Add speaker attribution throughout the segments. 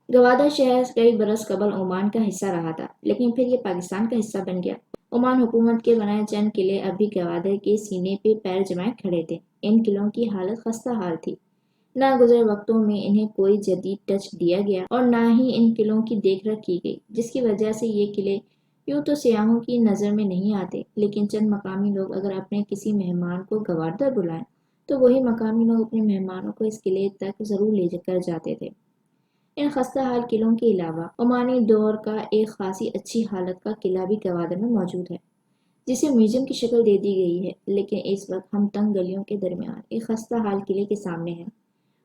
Speaker 1: گوادر شہر کئی برس قبل عمان کا حصہ رہا تھا، لیکن پھر یہ پاکستان کا حصہ بن گیا۔ عمان حکومت کے بنائے چند قلعے اب بھی گوادر کے سینے پہ پیر جمائے کھڑے تھے۔ ان قلعوں کی حالت خستہ حال تھی۔ ناگزیر وقتوں میں انہیں کوئی جدید ٹچ دیا گیا اور نہ ہی ان قلعوں کی دیکھ رکھ کی گئی، جس کی وجہ سے یہ قلعے یوں تو سیاحوں کی نظر میں نہیں آتے، لیکن چند مقامی لوگ اگر اپنے کسی مہمان کو گوادر بلائیں تو وہی مقامی لوگ اپنے مہمانوں کو اس قلعے تک ضرور لے کر جاتے تھے۔ ان خستہ حال قلعوں کے علاوہ عمانی دور کا ایک خاصی اچھی حالت کا قلعہ بھی گوادر میں موجود ہے، جسے میوزیم کی شکل دے دی گئی ہے، لیکن اس وقت ہم تنگ گلیوں کے درمیان ایک خستہ حال قلعے کے سامنے ہیں۔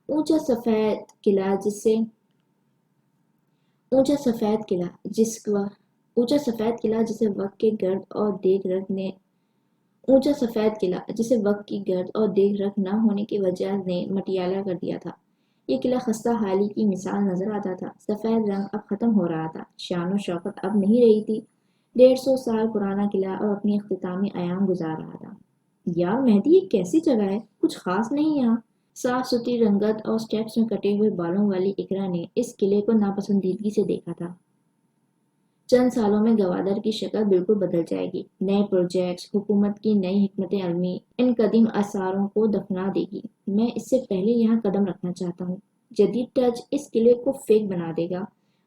Speaker 1: اونچا سفید قلعہ جسے وقت کی گرد اور دیکھ رکھ نہ ہونے کی وجہ نے مٹیالہ کر دیا تھا۔ یہ قلعہ خستہ حالی کی مثال نظر آتا تھا۔ سفید رنگ اب ختم ہو رہا تھا، شان و شوکت اب نہیں رہی تھی۔ 150 سال پرانا قلعہ اب اپنی اختتامی ایام گزار رہا تھا۔ یار مہدی، یہ کیسی جگہ ہے؟ کچھ خاص نہیں یہاں؟ صاف ستھری رنگت اور سٹیپس میں کٹے ہوئے بالوں والی اقرا نے اس قلعے کو ناپسندیدگی سے دیکھا تھا۔ چند سالوں میں گوادر کی شکل بالکل بدل جائے گی۔ نئے پروجیکٹس، حکومت کی نئی حکمت عملی ان قدیم آثاروں کو دفنا دے گی۔ میں اس سے پہلے یہاں قدم رکھنا چاہتا ہوں۔ جدید ٹچ اس قلعے کو فیک بنا دے گا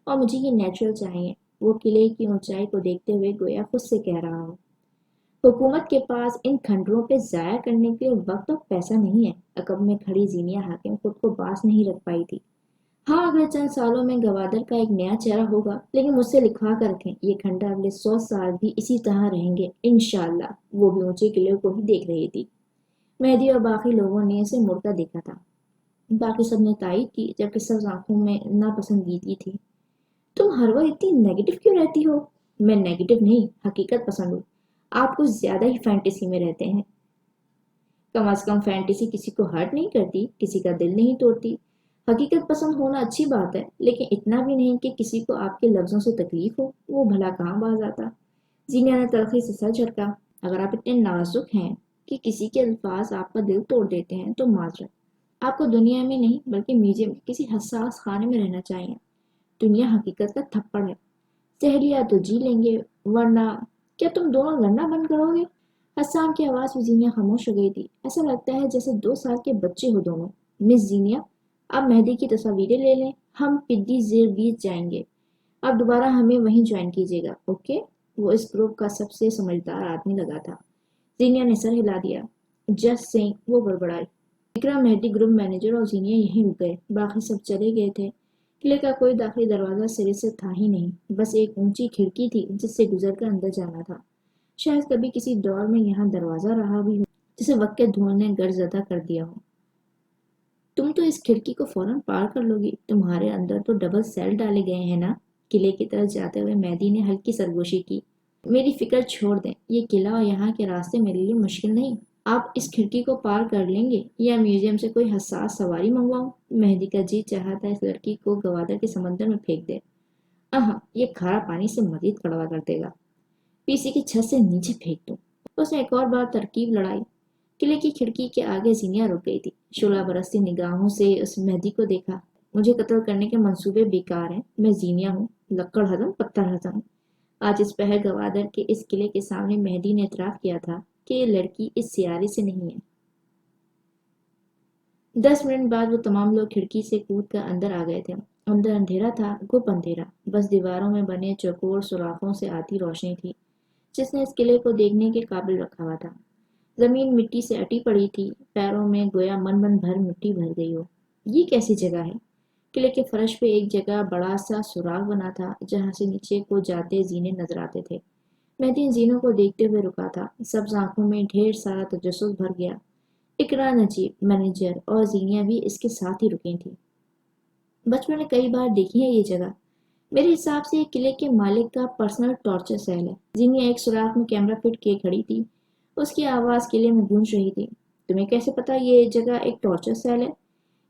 Speaker 1: اور مجھے یہ نیچرل چاہیے۔ وہ قلعے کی اونچائی کو دیکھتے ہوئے گویا خود سے کہہ رہا ہو۔ حکومت کے پاس ان کھنڈروں پہ ضائع کرنے کے لیے وقت اور پیسہ نہیں ہے۔ عقب میں کھڑی زینیا حاکم خود کو باس نہیں رکھ پائی تھی۔ ہاں، اگلے چند سالوں میں گوادر کا ایک نیا چہرہ ہوگا، لیکن مجھ سے لکھوا کر رکھیں، یہ کھنڈر اگلے 100 سال بھی اسی طرح رہیں گے انشاءاللہ۔ وہ بھی اونچے قلعے کو ہی دیکھ رہی تھی۔ مہدی اور باقی لوگوں نے اسے مڑتا دیکھا تھا۔ باقی سب نے تائید کی، جبکہ سب آنکھوں میں ناپسندیدگی تھی۔ تم ہر وقت اتنی نیگیٹو کیوں رہتی ہو؟ میں نیگیٹو نہیں، حقیقت پسند ہوں۔ آپ کچھ زیادہ ہی فینٹیسی میں رہتے ہیں۔ کم از کم فینٹیسی کسی کو ہرٹ نہیں کرتی، کسی کا دل نہیں توڑتی۔ حقیقت پسند ہونا اچھی بات ہے، لیکن اتنا بھی نہیں کہ کسی کو آپ کے لفظوں سے تکلیف ہو۔ وہ بھلا کہاں باز آتا؟ زینیا نے تلخی سے سر جھٹکا۔ اگر آپ اتنے نازک ہیں کہ کسی کے الفاظ آپ کا دل توڑ دیتے ہیں تو معذرت۔ آپ کو دنیا میں نہیں بلکہ میوزیم کے کسی حساس خانے میں رہنا چاہیے۔ دنیا حقیقت کا تھپڑ ہے۔ سہیلیاں تو جی لیں گے، ورنہ کیا تم دونوں لڑنا بند کرو گے؟ حسان کی آواز میں زینیا خاموش ہو گئی تھی۔ ایسا لگتا ہے جیسے 2 سال کے بچے ہو دونوں۔ مس زینیا، آپ مہدی کی تصاویریں لے لیں، ہم پدی زیر 20 جائیں گے۔ آپ دوبارہ ہمیں وہیں جوائن کیجیے گا، اوکے؟ وہ اس گروپ کا سب سے سمجھدار آدمی لگا تھا۔ زینیا نے سر ہلا دیا۔ جسٹ سینگ، وہ بڑبڑائی۔ اقرا، مہدی گروپ مینیجر اور زینیا یہیں رک گئے، باقی سب چلے گئے تھے۔ قلعے کا کوئی داخلی دروازہ سرے سے تھا ہی نہیں، بس ایک اونچی کھڑکی تھی جس سے گزر کر اندر جانا تھا۔ شاید کبھی کسی دور میں یہاں دروازہ رہا بھی ہو، جسے وقت کے دھول نے گر زدہ کر دیا ہو۔ تم تو اس کھڑکی کو فوراً پار کر لو گی، تمہارے اندر تو ڈبل سیل ڈالے گئے ہیں نا؟ قلعے کی طرف جاتے ہوئے مہدی نے ہلکی سرگوشی کی۔ میری فکر چھوڑ دیں، یہ قلعہ اور یہاں کے راستے میرے لیے مشکل نہیں۔ آپ اس کھڑکی کو پار کر لیں گے یا میوزیم سے کوئی حساس سواری منگواؤں؟ مہدی کا جی چاہا تھا اس لڑکی کو گوادر کے سمندر میں پھینک دے۔ یہ کھارا پانی سے مزید کڑوا کر دے گا۔ پی سی کی چھت سے نیچے پھینک دوں۔ اس نے ایک اور بار ترکیب لڑائی۔ قلعے کی کھڑکی کے آگے زینیا رک گئی تھی، شعلہ برستی نگاہوں سے اس مہدی کو دیکھا۔ مجھے قتل کرنے کے منصوبے بیکار ہیں، میں زینیا ہوں، لکڑ ہضم پتھر ہضم۔ آج اس پہر گوادر کے اس قلعے کے سامنے مہدی نے اعتراف کیا تھا کہ یہ لڑکی اس سیارے سے نہیں ہے۔ 10 منٹ بعد وہ تمام لوگ کھڑکی سے کود کر اندر آ گئے تھے۔ اندر اندھیرا تھا، گپ اندھیرا، بس دیواروں میں بنے چوکور سوراخوں سے آتی روشنی تھی جس نے اس قلعے کو دیکھنے کے قابل رکھا ہوا تھا۔ زمین مٹی سے اٹی پڑی تھی، پیروں میں گویا من بھر مٹی بھر گئی ہو۔ یہ کیسی جگہ ہے؟ قلعے کے فرش پہ ایک جگہ بڑا سا سوراخ بنا تھا جہاں سے نیچے کو جاتے زینے نظر آتے تھے۔ مہدی ان زینوں کو دیکھتے ہوئے رکا تھا، سبز آنکھوں میں ڈھیر سارا تجسس بھر گیا۔ اقرا، نجیب، مینیجر اور زینیا بھی اس کے ساتھ ہی رکی تھی۔ بچپن میں کئی بار دیکھی ہے یہ جگہ۔ میرے حساب سے یہ قلعے کے مالک کا پرسنل ٹارچر سیل ہے۔ زینیا ایک سوراخ میں کیمرہ فٹ کیے کھڑی تھی، اس کی آواز قلعے میں گونج رہی تھی۔ تمہیں کیسے پتا یہ جگہ ایک ٹارچر سیل ہے؟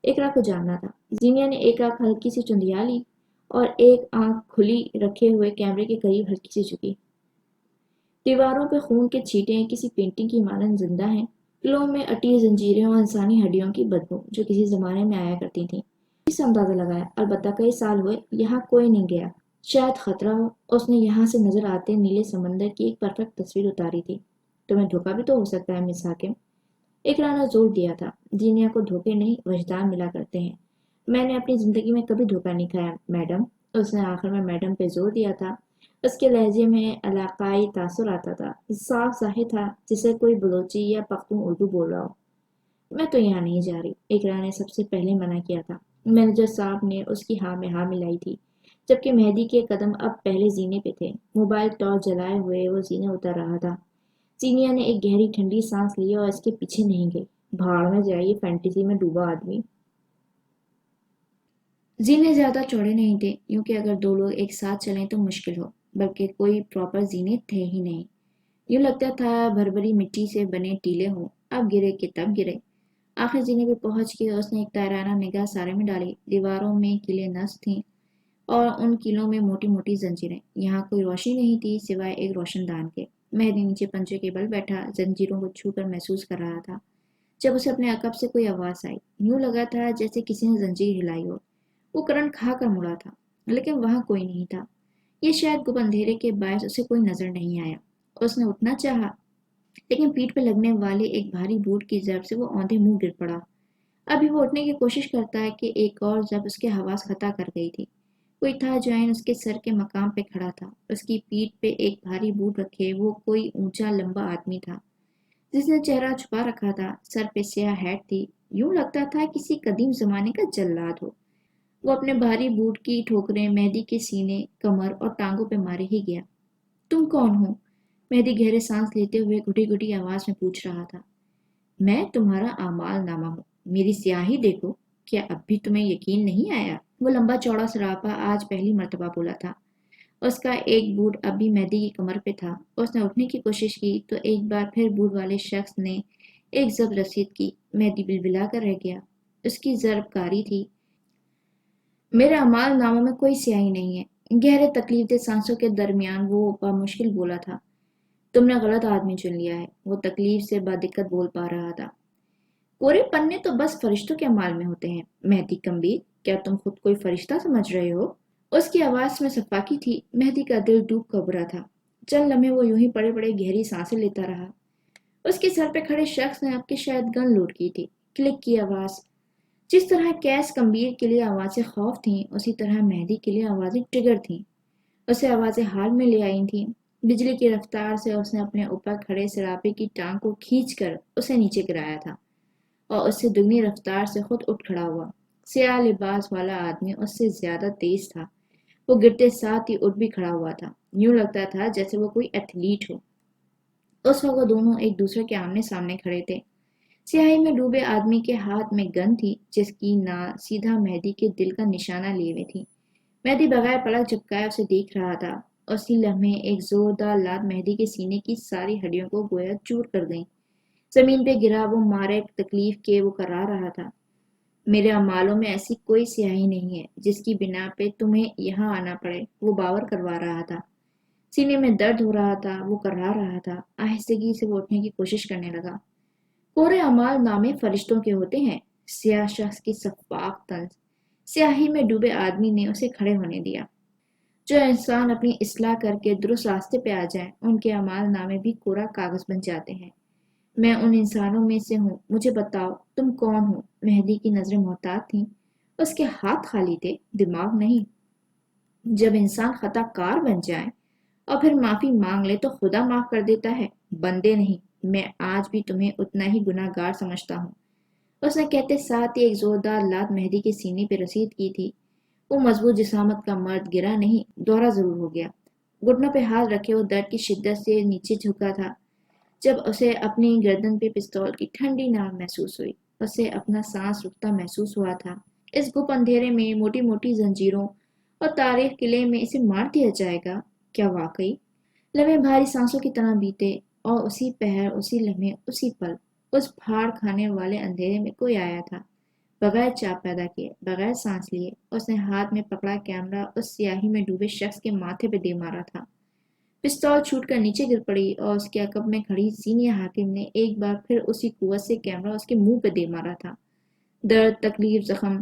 Speaker 1: اقرا کو جاننا تھا۔ زینیا نے ایک آنکھ ہلکی سی چندیا لی اور ایک آنکھ کھلی رکھے ہوئے کیمرے کے قریب ہلکی سی جھکی۔ دیواروں پہ خون کے چھینٹیں کسی پینٹنگ کی مانند زندہ ہیں، قلعوں میں اٹی زنجیریں اور انسانی ہڈیوں کی بدبو جو کسی زمانے میں آیا کرتی تھیں۔ سے اندازہ لگایا، البتہ کئی سال ہوئے یہاں کوئی نہیں گیا، شاید خطرہ ہو۔ اس نے یہاں سے نظر آتے نیلے سمندر کی ایک پرفیکٹ تصویر اتاری تھی۔ تمہیں دھوکا بھی تو ہو سکتا ہے مس حاکم، اقرا نے زور دیا تھا۔ جینیا کو دھوکے نہیں وجدان ملا کرتے ہیں۔ میں نے اپنی زندگی میں کبھی دھوکا نہیں کھایا میڈم۔ اس نے آخر میں میڈم پہ زور دیا تھا۔ اس کے لہجے میں علاقائی تاثر آتا تھا، صاف ظاہر تھا جسے کوئی بلوچی یا پختون اردو بول رہا ہو۔ میں تو یہاں نہیں جا رہی، اقرا نے سب سے پہلے منع کیا تھا۔ مینیجر صاحب نے اس کی ہاں میں ہاں ملائی تھی، جبکہ مہدی کے قدم اب پہلے زینے پہ تھے۔ موبائل ٹارچ جلائے ہوئے وہ زینے اتر رہا تھا۔ زینیا نے ایک گہری ٹھنڈی سانس لی اور اس کے پیچھے نہیں گئی۔ بھاڑ میں جائیے فینٹیسی میں ڈوبا آدمی۔ زینے زیادہ چوڑے نہیں تھے، یوں کہ اگر دو لوگ ایک ساتھ چلیں تو مشکل ہو، بلکہ کوئی پراپر زینے تھے ہی نہیں۔ یوں لگتا تھا بھربری مٹی سے بنے ٹیلے ہوں، اب گرے کہ تب گرے۔ آخر زینے پہ پہنچ کے اس نے ایک تیرانہ نگاہ سارے میں ڈالی۔ دیواروں میں کیلیں نصب تھیں اور ان کیلوں میں موٹی موٹی زنجیریں۔ یہاں کوئی روشنی نہیں تھی سوائے ایک روشن دان کے۔ مہدی نیچے پنجے کے بل بیٹھا زنجیروں کو چھو کر محسوس کر رہا تھا۔ جب اسے اپنے عقب سے کوئی آواز آئی، یوں لگا تھا جیسے کسی نے زنجیر ہلائی ہو۔ وہ کرنٹ کھا کر مڑا تھا، لیکن وہاں کوئی نہیں تھا۔ یہ شاید گپ اندھیرے کے باعث اسے کوئی نظر نہیں آیا۔ اس نے اٹھنا چاہا، لیکن پیٹھ پہ لگنے والے ایک بھاری بوٹ کی ضرب سے وہ اوندھے منہ گر پڑا۔ ابھی وہ اٹھنے کی کوشش کرتا ہے کہ ایک اور ضرب اس کے حواس خطا کر گئی تھی۔ کوئی تھا جو عین اس کے سر کے مقام پہ کھڑا تھا۔ اس کی پیٹھ پہ ایک بھاری بوٹ رکھے وہ کوئی اونچا لمبا آدمی تھا، جس نے چہرہ چھپا رکھا تھا۔ سر پہ سیاہ ہیٹ تھی، یوں لگتا تھا کسی قدیم زمانے کا جلاد ہو۔ وہ اپنے بھاری بوٹ کی ٹھوکریں مہدی کے سینے، کمر اور ٹانگوں پہ مارے ہی گیا۔ تم کون ہو؟ مہدی گہرے سانس لیتے ہوئے گھٹی گھٹی آواز میں پوچھ رہا تھا۔ میں تمہارا اعمال نامہ ہوں، میری سیاہی دیکھو، کیا اب بھی تمہیں یقین نہیں آیا؟ وہ لمبا چوڑا سراپا آج پہلی مرتبہ بولا تھا۔ اس کا ایک بوٹ اب بھی مہدی کی کمر پہ تھا۔ اس نے اٹھنے کی کوشش کی تو ایک بار پھر بوٹ والے شخص نے ایک ضرب رسید کی۔ مہدی بلبلا کر رہ گیا۔ اس کی ضرب کاری تھی۔ میرے اعمال ناموں میں کوئی سیاہی نہیں ہے، گہرے تکلیف دہ سانسوں کے درمیان وہ بمشکل بولا تھا۔ تم نے غلط آدمی چن لیا ہے، وہ تکلیف سے بادقت بول پا رہا تھا۔ کورے پنے تو بس فرشتوں کے اعمال میں ہوتے ہیں، مہدی کمبیر، کیا تم خود کوئی فرشتہ سمجھ رہے ہو؟ اس کی آواز میں صفاقی تھی۔ مہدی کا دل ڈوب کبرا تھا۔ چند لمحے وہ یوں ہی پڑے پڑے گہری سانسیں لیتا رہا۔ اس کے سر پہ کھڑے شخص نے اب کی شاید گن لوڈ کی تھی۔ کلک کی آواز۔ جس طرح کیس کمبیر کے لیے آوازیں خوف تھیں، اسی طرح مہدی کے لیے آوازیں ٹریگر تھیں۔ اسے آوازیں حال میں لے آئی تھیں۔ بجلی کی رفتار سے اس نے اپنے اوپر کھڑے سراپے کی ٹانگ کو کھینچ کر اسے نیچے گرایا تھا، اور اس سے دگنی رفتار سے خود اٹھ کھڑا ہوا۔ سیاہ لباس والا آدمی اس سے زیادہ تیز تھا۔ وہ گرتے ساتھ ہی اٹھ بھی کھڑا ہوا تھا، یوں لگتا تھا جیسے وہ کوئی ایتھلیٹ ہو۔ اس وقت وہ دونوں ایک دوسرے کے آمنے سامنے کھڑے تھے۔ سیاہی میں ڈوبے آدمی کے ہاتھ میں گن تھی، جس کی ناک سیدھا مہدی کے دل کا نشانہ لیے ہوئے تھی۔ مہدی بغیر پلک جھپکائے اسے دیکھ رہا تھا۔ اسی لمحے ایک زوردار لات مہدی کے سینے کی ساری ہڈیوں کو گویا چور کر گئی۔ زمین پہ گرا وہ مارے تکلیف کے وہ کرا رہا تھا۔ میرے اعمالوں میں ایسی کوئی سیاہی نہیں ہے جس کی بنا پہ تمہیں یہاں آنا پڑے، وہ باور کروا رہا تھا۔ سینے میں درد ہو رہا تھا، وہ کرا رہا تھا۔ آہستگی سے وہ اٹھنے کی کوشش کرنے لگا۔ کورے اعمال نامے فرشتوں کے ہوتے ہیں، سیاہ شخص کی شفاف طنز۔ سیاہی میں ڈوبے آدمی نے اسے کھڑے ہونے دیا۔ جو انسان اپنی اصلاح کر کے درست راستے پہ آ جائیں، ان کے اعمال نامے بھی کورا کاغذ بن جاتے ہیں۔ میں ان انسانوں میں سے ہوں، مجھے بتاؤ تم کون ہو؟ مہدی کی نظریں محتاط تھیں۔ اس کے ہاتھ خالی تھے، دماغ نہیں۔ جب انسان خطا کار بن جائے اور پھر معافی مانگ لے تو خدا معاف کر دیتا ہے، بندے نہیں۔ میں آج بھی تمہیں اتنا ہی گناہ گار سمجھتا ہوں۔ اس نے کہتے ساتھ ہی ایک زوردار لات مہدی کے سینے پہ رسید کی تھی۔ وہ مضبوط جسامت کا مرد گرا نہیں، دوہرا ضرور ہو گیا۔ گھٹنوں پہ ہاتھ رکھے وہ درد کی شدت سے نیچے جھکا تھا جب اسے اپنی گردن پہ پستول کی ٹھنڈی ناک محسوس ہوئی۔ اسے اپنا سانس رکتا محسوس ہوا تھا۔ اس گپ اندھیرے میں موٹی موٹی زنجیروں اور تاریخ قلعے میں اسے مار دیا جائے گا، کیا واقعی؟ لمحے بھاری سانسوں کی طرح بیتے، اور اسی پہر، اسی لمحے، اسی پل، اس پھاڑ کھانے والے اندھیرے میں کوئی آیا تھا۔ بغیر چاپ پیدا کیے، بغیر سانس لیے، اس نے ہاتھ میں پکڑا کیمرہ اس سیاہی میں ڈوبے شخص کے ماتھے پہ دے مارا تھا۔ پستول چھوٹ کر نیچے گر پڑی اور اس کے عقب میں کھڑی زینیا حاکم نے ایک بار پھر اسی قوت سے کیمرہ اس کے منہ پہ دے مارا تھا۔ درد، تکلیف، زخم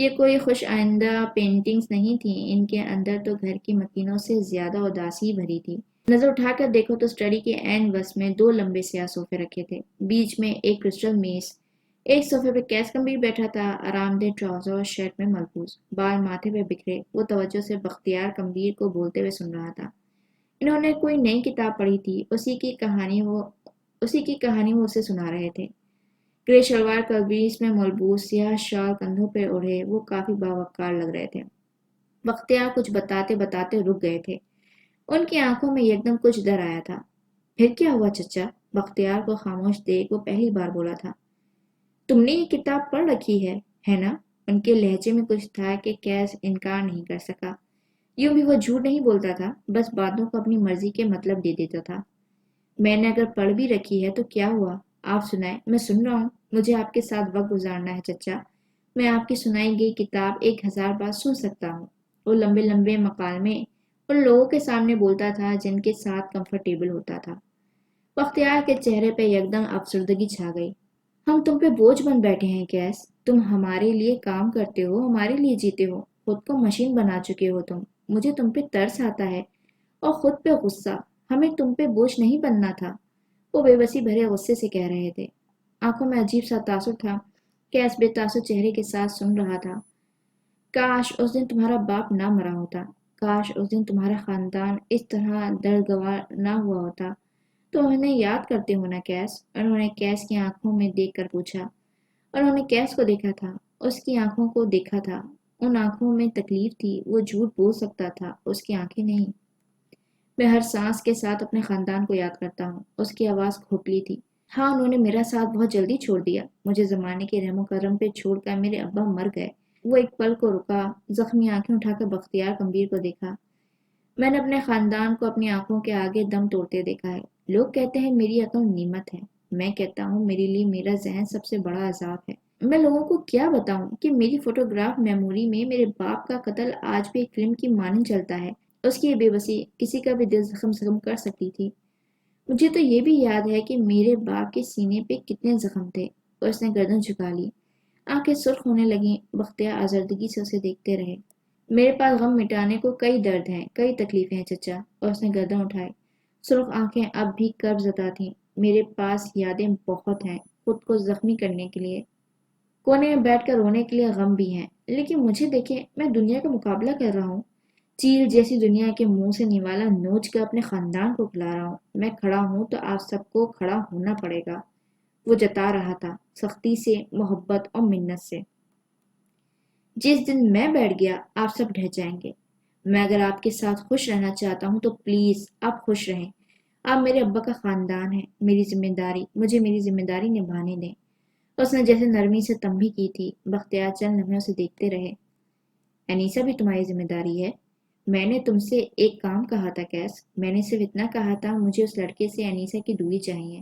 Speaker 1: یہ کوئی خوش آئندہ پینٹنگز نہیں تھیں، ان کے اندر تو گھر کی مکینوں سے زیادہ اداسی بھری تھی۔ نظر اٹھا کر دیکھو تو اسٹڈی کے عین وسط میں 2 لمبے سیاہ صوفے رکھے تھے، بیچ میں ایک کرسٹل میز۔ ایک صوفے پہ کیس کمبیر بیٹھا تھا، آرام دہ ٹراؤزر اور شرٹ میں ملبوس، بال ماتھے پہ بکھرے۔ وہ توجہ سے بختیار کمبیر کو بولتے ہوئے سن رہا تھا۔ انہوں نے کوئی نئی کتاب پڑھی تھی، اسی کی کہانی وہ اسے سنا رہے تھے۔ گرے شلوار قمیص میں ملبوس، سیاہ شال کندھوں پہ اوڑھے، وہ کافی باوقار لگ رہے تھے۔ بختیار کچھ بتاتے بتاتے رک گئے تھے۔ ان کی آنکھوں میں یکدم کچھ ڈر آیا تھا۔ پھر کیا ہوا چچا؟ بختیار کو خاموش دیکھ وہ پہلی بار بولا تھا۔ تم نے یہ کتاب پڑھ رکھی ہے نا؟ ان کے لہجے میں کچھ تھا کہ کیس انکار نہیں کر سکا۔ یوں بھی وہ جھوٹ نہیں بولتا تھا، بس باتوں کو اپنی مرضی کے مطلب دے دیتا تھا۔ میں نے اگر پڑھ بھی رکھی ہے تو کیا ہوا؟ آپ سنائیں، میں سن رہا ہوں۔ مجھے آپ کے ساتھ وقت گزارنا ہے چچا۔ میں آپ کی سنائی گئی کتاب 1000 بار سن سکتا ہوں۔ وہ لمبے لمبے مکالمے ان لوگوں کے سامنے بولتا تھا جن کے ساتھ کمفرٹیبل ہوتا تھا۔ بختیار کے چہرے پہ یکدم افسردگی چھا گئی۔ ہم تم پہ بوجھ بن بیٹھے ہیں کیس، تم ہمارے لیے کام کرتے ہو، ہمارے لیے جیتے ہو، خود کو مشین بنا چکے ہو تم۔ مجھے تم پہ ترس آتا ہے اور خود پہ غصہ۔ ہمیں تم پہ بوجھ نہیں بننا تھا، وہ بے بسی بھرے غصے سے کہہ رہے تھے۔ آنکھوں میں عجیب سا تاثر تھا۔ کیس بے تاثر چہرے کے ساتھ سن رہا تھا۔ کاش اس دن تمہارا باپ نہ مرا ہوتا، کاش اس دن تمہارا خاندان اس طرح دردگوار نہ ہوا ہوتا۔ تو انہیں یاد کرتے ہو نا کیس؟ انہوں نے کیس کی آنکھوں میں دیکھ کر پوچھا۔ انہوں نے کیس کو دیکھا تھا، اس کی آنکھوں کو دیکھا تھا۔ ان آنکھوں میں تکلیف تھی، وہ جھوٹ بول سکتا تھا، اس کی آنکھیں نہیں۔ میں ہر سانس کے ساتھ اپنے خاندان کو یاد کرتا ہوں، اس کی آواز کھوکھلی تھی۔ ہاں، انہوں نے میرا ساتھ بہت جلدی چھوڑ دیا، مجھے زمانے کے رحم و کرم پہ چھوڑ کر میرے ابا مر گئے۔ وہ ایک پل کو رکا، زخمی آنکھیں اٹھا کر بختیار کمبیر کو دیکھا۔ میں نے اپنے خاندان کو اپنی آنکھوں کے آگے دم توڑتے دیکھا ہے۔ لوگ کہتے ہیں میری عقل نعمت ہے، میں کہتا ہوں میرے لیے میرا ذہن سب سے بڑا عذاب ہے۔ میں لوگوں کو کیا بتاؤں کہ میری فوٹوگراف میموری میں میرے باپ کا قتل آج بھی ایک فلم کی مانند چلتا ہے۔ اس کی یہ بے بسی کسی کا بھی دل زخم کر سکتی تھی۔ مجھے تو یہ بھی یاد ہے کہ میرے باپ کے سینے پہ کتنے زخم تھے۔ اس نے گردن جھکا لی، آنکھیں سرخ ہونے لگیں۔ بختیار آزردگی سے اسے دیکھتے رہے۔ میرے پاس غم مٹانے کو کئی درد ہیں، کئی تکلیفیں ہیں چچا، اور اس نے گردن اٹھائی۔ سرخ آنکھیں اب بھی کرب زدہ تھیں۔ میرے پاس یادیں بہت ہیں، خود کو زخمی کرنے کے لیے، کونے میں بیٹھ کر رونے کے لیے غم بھی ہیں، لیکن مجھے دیکھیں، میں دنیا کا مقابلہ کر رہا ہوں، چیل جیسی دنیا کے منہ سے نوالا نوچ کر اپنے خاندان کو کھلا رہا ہوں۔ میں کھڑا ہوں تو آپ سب کو کھڑا ہونا پڑے گا۔ وہ جتا رہا تھا، سختی سے، محبت اور منت سے۔ جس دن میں بیٹھ گیا آپ سب ڈھہ جائیں گے۔ میں اگر آپ کے ساتھ خوش رہنا چاہتا ہوں تو پلیز آپ خوش رہیں۔ آپ میرے ابا کا خاندان ہیں، میری ذمہ داری، مجھے میری ذمہ داری نبھانے دیں۔ اس نے جیسے نرمی سے تنبیہ کی تھی۔ بختیار چند لمحے اسے دیکھتے رہے۔ انیسا بھی تمہاری ذمہ داری ہے؟ میں نے تم سے ایک کام کہا تھا کیس، میں نے صرف اتنا کہا تھا مجھے اس لڑکے سے انیسا کی دوری چاہیے۔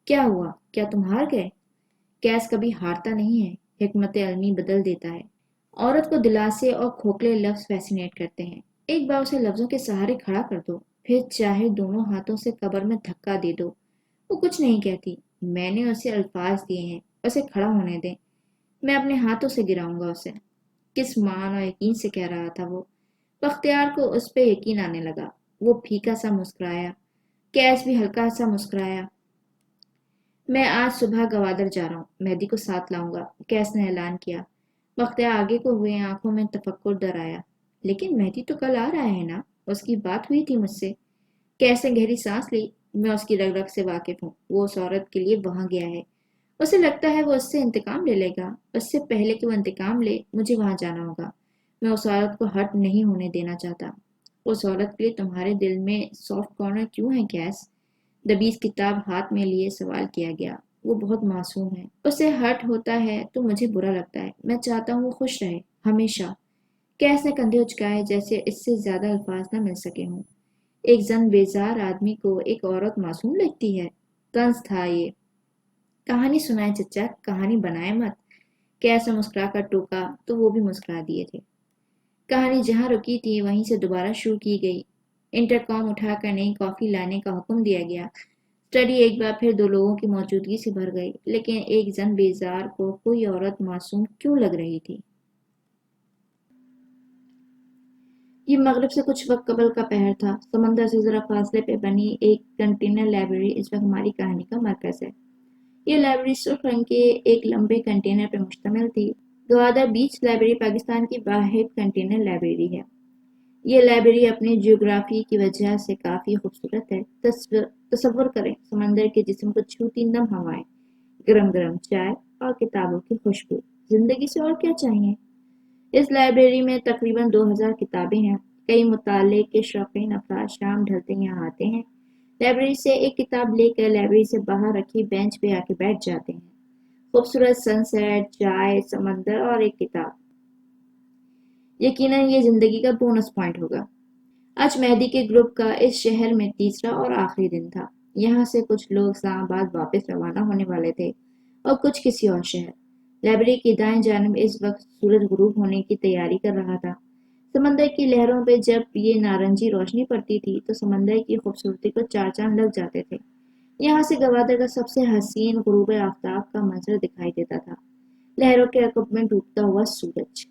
Speaker 1: کیا ہوا؟ کیا تم ہار گئے؟ کیس کبھی ہارتا نہیں ہے، حکمت علمی بدل دیتا ہے۔ عورت کو دلاسے اور کھوکھلے لفظ فیسینیٹ کرتے ہیں۔ ایک بار اسے لفظوں کے سہارے کھڑا کر دو، پھر چاہے دونوں ہاتھوں سے قبر میں دھکا دے دو، وہ کچھ نہیں کہتی۔ میں نے اسے الفاظ دیے ہیں، اسے کھڑا ہونے دیں، میں اپنے ہاتھوں سے گراؤں گا اسے۔ کس مان اور یقین سے کہہ رہا تھا وہ۔ بختیار کو اس پہ یقین آنے لگا۔ وہ پھیکا سا مسکرایا۔ کیس بھی ہلکا سا مسکرایا۔ میں آج صبح گوادر جا رہا ہوں، مہدی کو ساتھ لاؤں گا، کیس نے اعلان کیا۔ بختیار آگے کو ہوئے، آنکھوں میں تفکر در آیا۔ لیکن مہدی تو کل آ رہا ہے نا، اس کی بات ہوئی تھی مجھ سے۔ کیس نے گہری سانس لی۔ میں اس کی رگ رگ سے واقف ہوں، وہ اس عورت کے لیے وہاں گیا ہے، اسے لگتا ہے وہ اس سے انتقام لے لے گا۔ اس سے پہلے کہ وہ انتقام لے مجھے وہاں جانا ہوگا۔ میں اس عورت کو ہرٹ نہیں ہونے دینا چاہتا۔ اس عورت کے لیے تمہارے دل میں سافٹ کارنر کیوں ہے کیس؟ دبیز کتاب ہاتھ میں لیے سوال کیا گیا۔ وہ بہت معصوم ہے، اسے ہرٹ ہوتا ہے تو مجھے برا لگتا ہے۔ میں چاہتا ہوں وہ خوش رہے، ہمیشہ۔ کیس نے کندھے اچکائے جیسے اس سے زیادہ الفاظ نہ مل سکے ہوں۔ ایک زن بیزار آدمی کو ایک عورت معصوم لگتی ہے؟ طنز تھا یہ۔ کہانی سنائے چچا، کہانی بنائے مت۔ کیس نے مسکرا کر ٹوکا تو وہ بھی مسکرا دیے تھے۔ کہانی جہاں رکی تھی وہیں سے دوبارہ شروع کی گئی۔ انٹرکام اٹھا کر نئی کافی لانے کا حکم دیا گیا۔ اسٹڈی ایک بار پھر 2 لوگوں کی موجودگی سے بھر گئی، لیکن ایک زن بیزار کو کوئی عورت معصوم کیوں لگ رہی تھی؟ یہ مغرب سے کچھ وقت قبل کا پہر تھا۔ سمندر سے ذرا فاصلے پہ بنی ایک کنٹینر لائبریری اس وقت ہماری کہانی کا مرکز ہے۔ یہ لائبریری سرخ رنگ کے ایک لمبے کنٹینر پر مشتمل تھی۔ گوادر بیچ لائبریری پاکستان کی واحد کنٹینر لائبریری ہے۔ یہ لائبریری اپنی جیوگرافی کی وجہ سے کافی خوبصورت ہے۔ تصور کریں سمندر کے جسم کو چھوتی نم ہوائیں، گرم گرم چائے اور کتابوں کی خوشبو۔ زندگی سے اور کیا چاہیے؟ اس لائبریری میں تقریباً 2000 کتابیں ہیں۔ کئی مطالعے کے شوقین افراد شام ڈھلتے یہاں آتے ہیں، لائبریری سے ایک کتاب لے کر لائبریری سے باہر رکھی بینچ پہ آ کے بیٹھ جاتے ہیں۔ خوبصورت سن سیٹ، چائے، سمندر اور ایک کتاب، یقیناً یہ زندگی کا بونس پوائنٹ ہوگا۔ آج مہدی کے گروپ کا اس شہر میں تیسرا اور آخری دن تھا۔ یہاں سے کچھ لوگ اسلام آباد واپس روانہ ہونے والے تھے اور کچھ کسی اور شہر۔ لائبریری کی دائیں جانب اس وقت سورج غروب ہونے کی تیاری کر رہا تھا۔ سمندر کی لہروں پہ جب یہ نارنجی روشنی پڑتی تھی تو سمندر کی خوبصورتی کو چار چاند لگ جاتے تھے۔ یہاں سے گوادر کا سب سے حسین غروب آفتاب کا منظر دکھائی دیتا تھا، لہروں کے عقب میں ڈوبتا ہوا سورج۔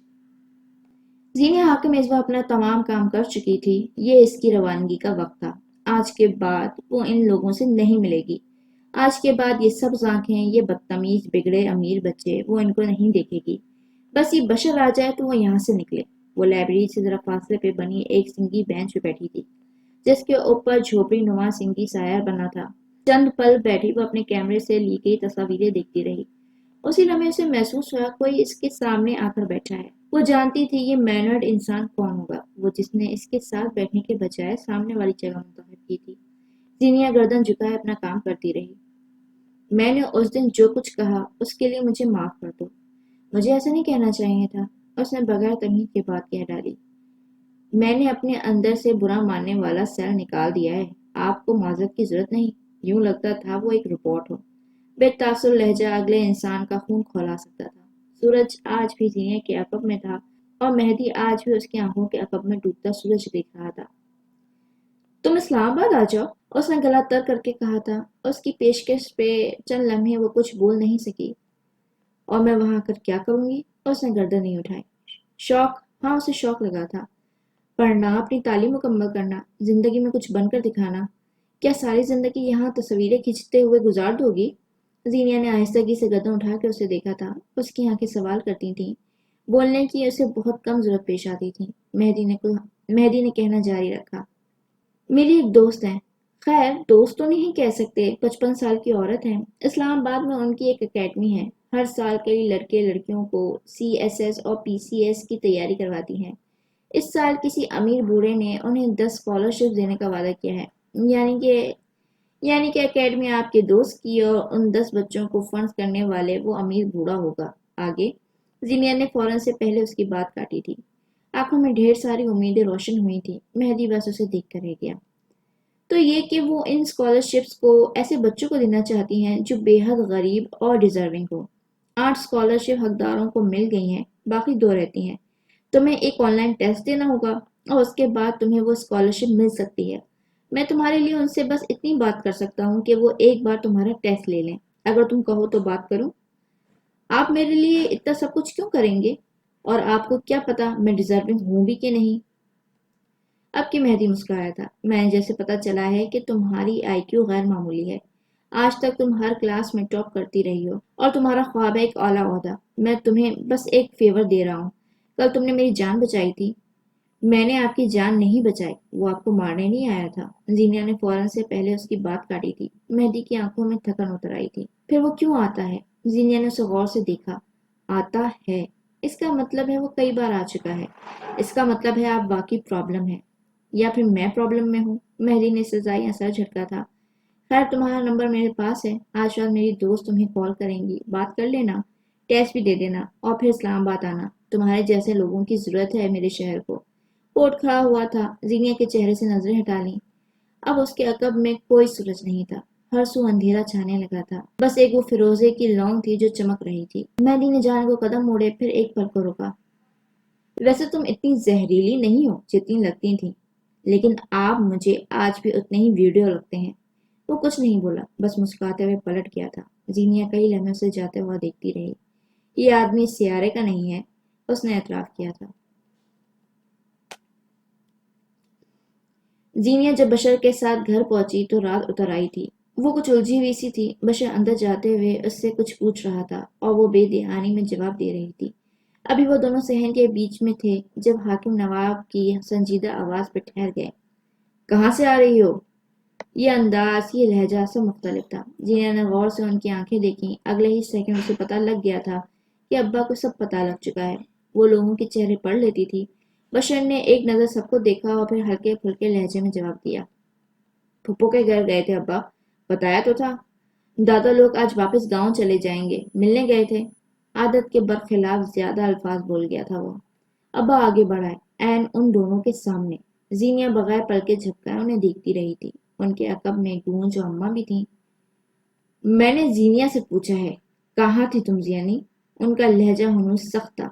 Speaker 1: زینیا حاکم اس وقت اپنا تمام کام کر چکی تھی۔ یہ اس کی روانگی کا وقت تھا۔ آج کے بعد وہ ان لوگوں سے نہیں ملے گی۔ آج کے بعد یہ سبز آنکھیں، یہ بدتمیز بگڑے امیر بچے، وہ ان کو نہیں دیکھے گی۔ بس یہ بشر آ جائے تو وہ یہاں سے نکلے۔ وہ لائبریری سے ذرا فاصلے پہ بنی ایک سنگی بینچ پہ بیٹھی تھی جس کے اوپر جھوپڑی نما سنگی سایہ بنا تھا۔ چند پل بیٹھی وہ اپنے کیمرے سے لی گئی تصاویریں دیکھتی رہی۔ اسی لمحے اسے محسوس ہوا کوئی اس کے سامنے آ کر بیٹھا ہے۔ وہ جانتی تھی یہ مینرڈ انسان کون ہوگا، وہ جس نے اس کے ساتھ بیٹھنے کے بجائے سامنے والی جگہ منتخب کی تھی۔ زینیا گردن جھکائے اپنا کام کرتی رہی۔ میں نے اس دن جو کچھ کہا اس کے لیے مجھے معاف کر دو۔ مجھے ایسا نہیں کہنا چاہیے تھا، اس نے بغیر تمیز کے بات کہہ ڈالی۔ میں نے اپنے اندر سے برا ماننے والا سیل نکال دیا ہے، آپ کو معذرت کی ضرورت نہیں۔ یوں لگتا تھا وہ ایک رپورٹ ہو۔ بے تاثر لہجہ اگلے انسان کا خون کھولا سکتا تھا۔ سورج آج بھی زینیا کے عقب میں تھا اور مہدی آج بھی اس کی آنکھوں کے عقب میں ڈوبتا سورج دیکھ رہا تھا۔ تم اسلام آباد آ جاؤ، اس نے گلا تر کر کے کہا تھا۔ اس کی پیشکش پہ چند لمحے وہ کچھ بول نہیں سکی۔ اور میں وہاں کر کیا کروں گی؟ اس نے گردن نہیں اٹھائی۔ شوق، ہاں اسے شوق لگا تھا۔ پڑھنا، اپنی تعلیم مکمل کرنا، زندگی میں کچھ بن کر دکھانا۔ کیا ساری زندگی یہاں تصویریں کھینچتے ہوئے گزار دو گی؟ زینیا نے آہستگی سے گردن اٹھا کے اسے دیکھا تھا۔ اس کی آنکھیں سوال کرتی تھیں، بولنے کی اسے بہت کم ضرورت پیش آتی تھی۔ مہدی نے کہنا جاری رکھا، میری ایک دوست ہے، خیر دوست تو نہیں کہہ سکتے، 55 سال کی عورت ہے۔ اسلام آباد میں ان کی ایک اکیڈمی ہے، ہر سال کئی لڑکے لڑکیوں کو CSS اور PCS کی تیاری کرواتی ہیں۔ اس سال کسی امیر بوڑھے نے انہیں 10 اسکالرشپ دینے کا وعدہ کیا ہے، یعنی کہ اکیڈمی آپ کے دوست کی اور ان 10 بچوں کو فنڈز کرنے والے وہ امیر بوڑھا ہوگا۔ آگے؟ زینیا نے فوراً سے پہلے اس کی بات کاٹی تھی۔ آنکھوں میں ڈھیر ساری امیدیں روشن ہوئی تھیں۔ مہدی بس اسے دیکھ کر رہ گیا۔ تو یہ کہ وہ ان اسکالرشپس کو ایسے بچوں کو دینا چاہتی ہیں جو بے حد غریب اور ڈیزرونگ ہو۔ 8 اسکالرشپ حقداروں کو مل گئی ہیں، باقی 2 رہتی ہیں۔ تمہیں ایک آن لائن ٹیسٹ دینا ہوگا اور اس کے بعد تمہیں وہ اسکالرشپ مل سکتی ہے۔ میں تمہارے لیے ان سے بس اتنی بات کر سکتا ہوں کہ وہ ایک بار تمہارا ٹیسٹ لے لیں۔ اگر تم کہو تو بات کروں۔ آپ میرے لیے اتنا سب کچھ کیوں کریں گے؟ اور آپ کو کیا پتا میں ڈیزرونگ ہوں بھی کہ نہیں؟ اب کی مہدی مسکرایا تھا۔ میں جیسے پتا چلا ہے کہ تمہاری IQ غیر معمولی ہے۔ آج تک تم ہر کلاس میں ٹاپ کرتی رہی ہو اور تمہارا خواب ہے ایک اعلیٰ عہدہ۔ میں تمہیں بس ایک فیور دے رہا ہوں۔ کل تم نے میری جان بچائی تھی۔ میں نے آپ کی جان نہیں بچائی، وہ آپ کو مارنے نہیں آیا تھا۔ زینیا نے فوراً سے پہلے اس کی بات کاٹی تھی۔ مہدی کی آنکھوں میں تھکن اتر آئی تھی۔ پھر وہ کیوں آتا ہے؟ زینیا نے اسے غور سے دیکھا۔ آتا ہے، اس کا مطلب ہے وہ کئی بار آ چکا ہے۔ اس کا مطلب ہے آپ واقعی پرابلم ہے، یا پھر میں پرابلم میں ہوں۔ مہدی نے سزائی اثر جھٹکا تھا۔ خیر تمہارا نمبر میرے پاس ہے، آج رات میری دوست تمہیں کال کریں گی، بات کر لینا، ٹیسٹ بھی دے دینا اور پھر اسلام آباد آنا۔ تمہارے جیسے لوگوں کی ضرورت ہے میرے شہر کو۔ وہ اٹھ کھڑا ہوا تھا۔ زینیا کے چہرے سے نظریں ہٹا لیں۔ اب اس کے عقب میں کوئی سورج نہیں تھا، ہر سو اندھیرا چھانے لگا تھا، بس ایک وہ فیروزے کی لونگ تھی جو چمک رہی تھی۔ مہدی نے جان کو قدم موڑے، پھر ایک پل کو رکا۔ ویسے تم اتنی زہریلی نہیں ہو جتنی لگتی تھی، لیکن آپ مجھے آج بھی اتنے ہی ویڈیو لگتے ہیں۔ وہ کچھ نہیں بولا، بس مسکراتے ہوئے پلٹ گیا تھا۔ زینیا کئی لمحے سے جاتے ہوا دیکھتی رہی۔ یہ آدمی سیارے کا نہیں ہے، اس نے اعتراف کیا تھا۔ زینیا جب بشر کے ساتھ گھر پہنچی تو رات اتر آئی تھی۔ وہ کچھ الجھی ہوئی سی تھی۔ بشر اندر جاتے ہوئے اس سے کچھ پوچھ رہا تھا اور وہ بے دہانی میں جواب دے رہی تھی۔ ابھی وہ دونوں صحن کے بیچ میں تھے جب حاکم نواب کی سنجیدہ آواز پہ ٹھہر گئے۔ کہاں سے آ رہی ہو؟ یہ انداز، یہ لہجہ سب مختلف تھا۔ زینیا نے غور سے ان کی آنکھیں دیکھیں۔ اگلے ہی سیکنڈ اسے پتہ لگ گیا تھا کہ ابا کو سب پتہ لگ چکا ہے۔ وہ لوگوں کے چہرے پڑھ لیتی تھی۔ بشر نے ایک نظر سب کو دیکھا اور پھر ہلکے پھلکے لہجے میں جواب دیا۔ پھپھو کے گھر گئے تھے ابا، بتایا تو تھا۔ دادا لوگ آج واپس گاؤں چلے جائیں گے، ملنے گئے تھے۔ عادت کے برخلاف زیادہ الفاظ بول گیا تھا وہ۔ ابا آگے بڑھائے، عین ان دونوں کے سامنے۔ زینیا بغیر پلکے جھپکائے انہیں دیکھتی رہی تھی۔ ان کے عقب میں گونج اور اماں بھی تھیں۔ میں نے زینیا سے پوچھا ہے، کہاں تھی تم زینی؟ ان کا لہجہ ہنوز سخت تھا۔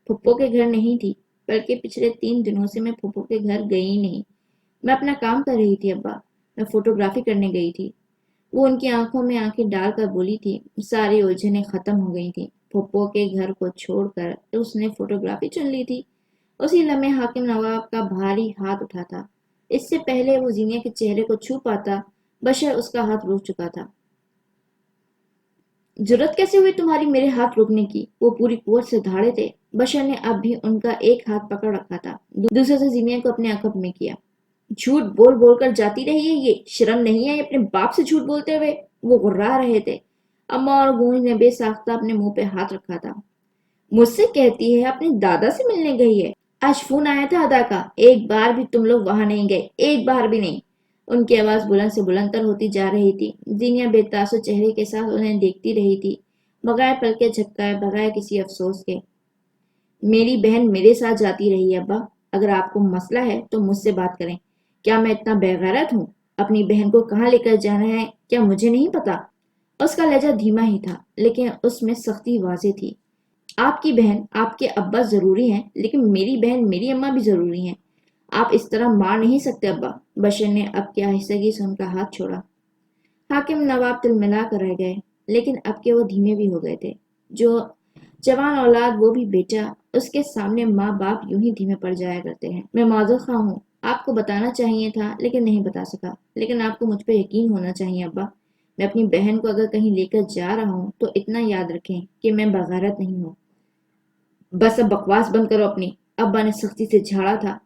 Speaker 1: پھپھو کے گھر نہیں تھی، بلکہ پچھلے 3 دنوں سے میں پھپھو کے گھر گئی ہی نہیں۔ میں اپنا کام کر رہی تھی ابا، میں فوٹوگرافی کرنے گئی تھی۔ وہ ان کی آنکھوں میں آنکھیں ڈال کر بولی تھی۔ ساری الجھنیں ختم ہو گئی تھیں۔ پھپھو کے گھر کو چھوڑ کر اس نے فوٹوگرافی چن لی تھی۔ اسی لمحے حاکم نواب کا بھاری ہاتھ اٹھا تھا۔ اس سے پہلے وہ زینیا کے چہرے کو چھو پاتا، بشر اس کا ہاتھ روک چکا تھا۔ جرأت کیسے ہوئی تمہاری میرے ہاتھ روکنے کی؟ وہ پوری قوت سے دھاڑے تھے۔ بشر نے اب بھی ان کا ایک ہاتھ پکڑ رکھا تھا، دوسرے سے زینیا کو اپنے عقب میں کیا۔ جھوٹ بول بول کر جاتی رہی ہے یہ، شرم نہیں ہے اپنے باپ سے جھوٹ بولتے ہوئے؟ وہ غرا رہے تھے۔ اماں اور گونج نے بے ساختہ اپنے منہ پہ ہاتھ رکھا تھا۔ مجھ سے کہتی ہے اپنے دادا سے ملنے گئی ہے؟ آج فون آیا تھا ادا کا، ایک بار بھی تم لوگ وہاں نہیں گئے، ایک بار بھی نہیں۔ ان کی آواز بلند سے بلند تر ہوتی جا رہی تھی۔ زینیا بے تاثر چہرے کے ساتھ انہیں دیکھتی رہی تھی، بغیر پلکے جھپکائے، بغیر کسی افسوس کے۔ میری بہن میرے ساتھ جاتی رہی ہے ابا، اگر آپ کو مسئلہ ہے تو مجھ سے بات کریں۔ کیا میں اتنا بے غیرت ہوں؟ اپنی بہن کو کہاں لے کر جانا ہے کیا مجھے نہیں پتا؟ اس کا لہجہ دھیما ہی تھا، لیکن اس میں سختی واضح تھی۔ آپ کی بہن، آپ کے ابا ضروری ہیں، لیکن میری بہن، میری اماں بھی ضروری ہیں۔ آپ اس طرح مار نہیں سکتے ابا۔ بشر نے اب کی آہستگی سے ان کا ہاتھ چھوڑا۔ حاکم نواب تلملا کر رہ گئے، لیکن اب کے وہ دھیمے بھی ہو گئے تھے۔ جو جوان اولاد، وہ بھی بیٹا، اس کے سامنے ماں باپ یوں ہی دھیمے پڑ جایا کرتے ہیں۔ میں معذور خواہ ہوں، آپ کو بتانا چاہیے تھا لیکن نہیں بتا سکا، لیکن آپ کو مجھ پہ یقین ہونا چاہیے ابا۔ میں اپنی بہن کو اگر کہیں لے کر جا رہا ہوں تو اتنا یاد رکھیں کہ میں بغیرت نہیں ہوں۔ بس اب بکواس بند کرو اپنی، ابا نے سختی سے جھاڑا تھا۔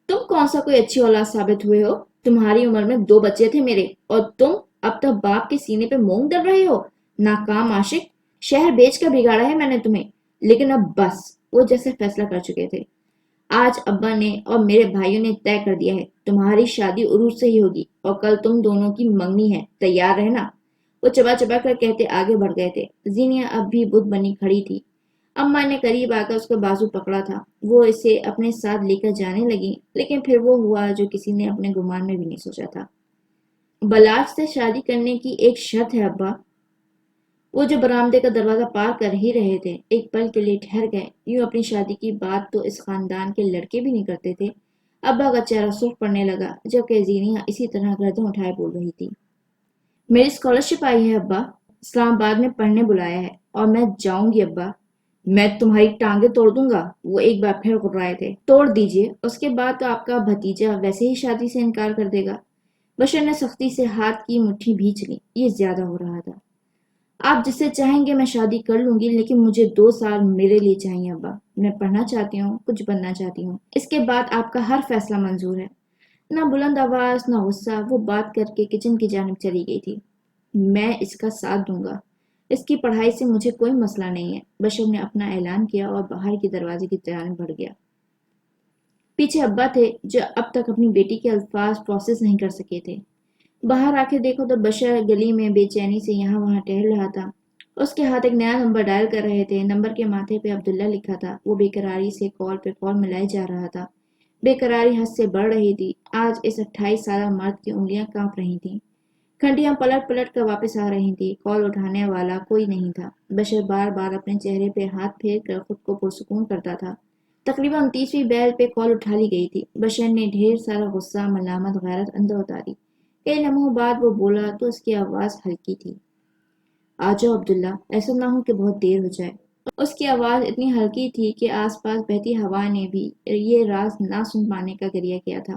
Speaker 1: تم کون سا کوئی اچھی اولاد ثابت ہوئے ہو؟ تمہاری عمر میں 2 بچے تھے میرے، اور تم اب تک باپ کے سینے پہ مونگ ڈل رہے ہو۔ ناکام عاشق، شہر بیچ کر بگاڑا ہے میں نے تمہیں، لیکن اب بس۔ وہ جیسے فیصلہ کر چکے تھے۔ آج ابا نے اور میرے بھائیوں نے طے کر دیا ہے، تمہاری شادی عروج سے ہی ہوگی، اور کل تم دونوں کی منگنی ہے، تیار رہنا۔ وہ چبا چبا کر کہتے آگے بڑھ گئے تھے۔ زینیا اب بھی بت بنی کھڑی تھی۔ اماں نے قریب آ کر اس کا بازو پکڑا تھا۔ وہ اسے اپنے ساتھ لے کر جانے لگی، لیکن پھر وہ ہوا جو کسی نے اپنے گمان میں بھی نہیں سوچا تھا۔ بلاج سے شادی کرنے کی ایک شرط ہے ابا۔ وہ جو برآمدے کا دروازہ پار کر ہی رہے تھے، ایک پل کے لیے ٹھہر گئے۔ یوں اپنی شادی کی بات تو اس خاندان کے لڑکے بھی نہیں کرتے تھے۔ ابا کا چہرہ سرخ پڑنے لگا، جبکہ زینیا اسی طرح گردن اٹھائے بول رہی تھی۔ میری اسکالرشپ آئی ہے ابا، اسلام آباد میں پڑھنے بلایا ہے، اور میں جاؤں گی ابا۔ میں تمہاری ٹانگیں توڑ دوں گا، وہ ایک بار پھر غرائے تھے۔ توڑ دیجئے، اس کے بعد تو آپ کا بھتیجا ویسے ہی شادی سے انکار کر دے گا۔ بشر نے سختی سے ہاتھ کی مٹھی بھینچ لی۔ یہ زیادہ ہو رہا تھا۔ آپ جس سے چاہیں گے میں شادی کر لوں گی، لیکن مجھے 2 سال میرے لیے چاہیے ابا۔ میں پڑھنا چاہتی ہوں، کچھ بننا چاہتی ہوں۔ اس کے بعد آپ کا ہر فیصلہ منظور ہے۔ نہ بلند آواز، نہ غصہ، وہ بات کر کے کچن کی جانب چلی گئی تھی۔ میں اس کا ساتھ دوں گا، اس کی پڑھائی سے مجھے کوئی مسئلہ نہیں ہے۔ بشر نے اپنا اعلان کیا اور باہر کی دروازے کی جانب بڑھ گیا۔ پیچھے ابا تھے، جو اب تک اپنی بیٹی کے الفاظ پروسیس نہیں کر سکے تھے۔ باہر آ کے دیکھو تو بشر گلی میں بے چینی سے یہاں وہاں ٹہل رہا تھا۔ اس کے ہاتھ ایک نیا نمبر ڈائل کر رہے تھے۔ نمبر کے ماتھے پہ عبداللہ لکھا تھا۔ وہ بے قراری سے کال پہ کال ملائے جا رہا تھا۔ بے قراری حد سے بڑھ رہی تھی۔ آج اس 28 سالہ مرد کی انگلیاں کانپ رہی تھیں۔ گھنٹیاں پلٹ پلٹ کر واپس آ رہی تھی۔ کال اٹھانے والا کوئی نہیں تھا۔ بشر بار بار اپنے چہرے پہ ہاتھ پھیر کر خود کو پرسکون کرتا تھا۔ تقریباً 29ویں بیل پہ کال اٹھا لی گئی تھی۔ بشر نے ڈھیر سارا غصہ، ملامت، غیرت اندر اتاری۔ کئی لمحوں بعد وہ بولا تو اس کی آواز ہلکی تھی۔ آ جاؤ عبداللہ، ایسا نہ ہو کہ بہت دیر ہو جائے۔ اس کی آواز اتنی ہلکی تھی کہ آس پاس بہتی ہوا نے بھی یہ راز نہ سن پانے کا گریہ کیا تھا۔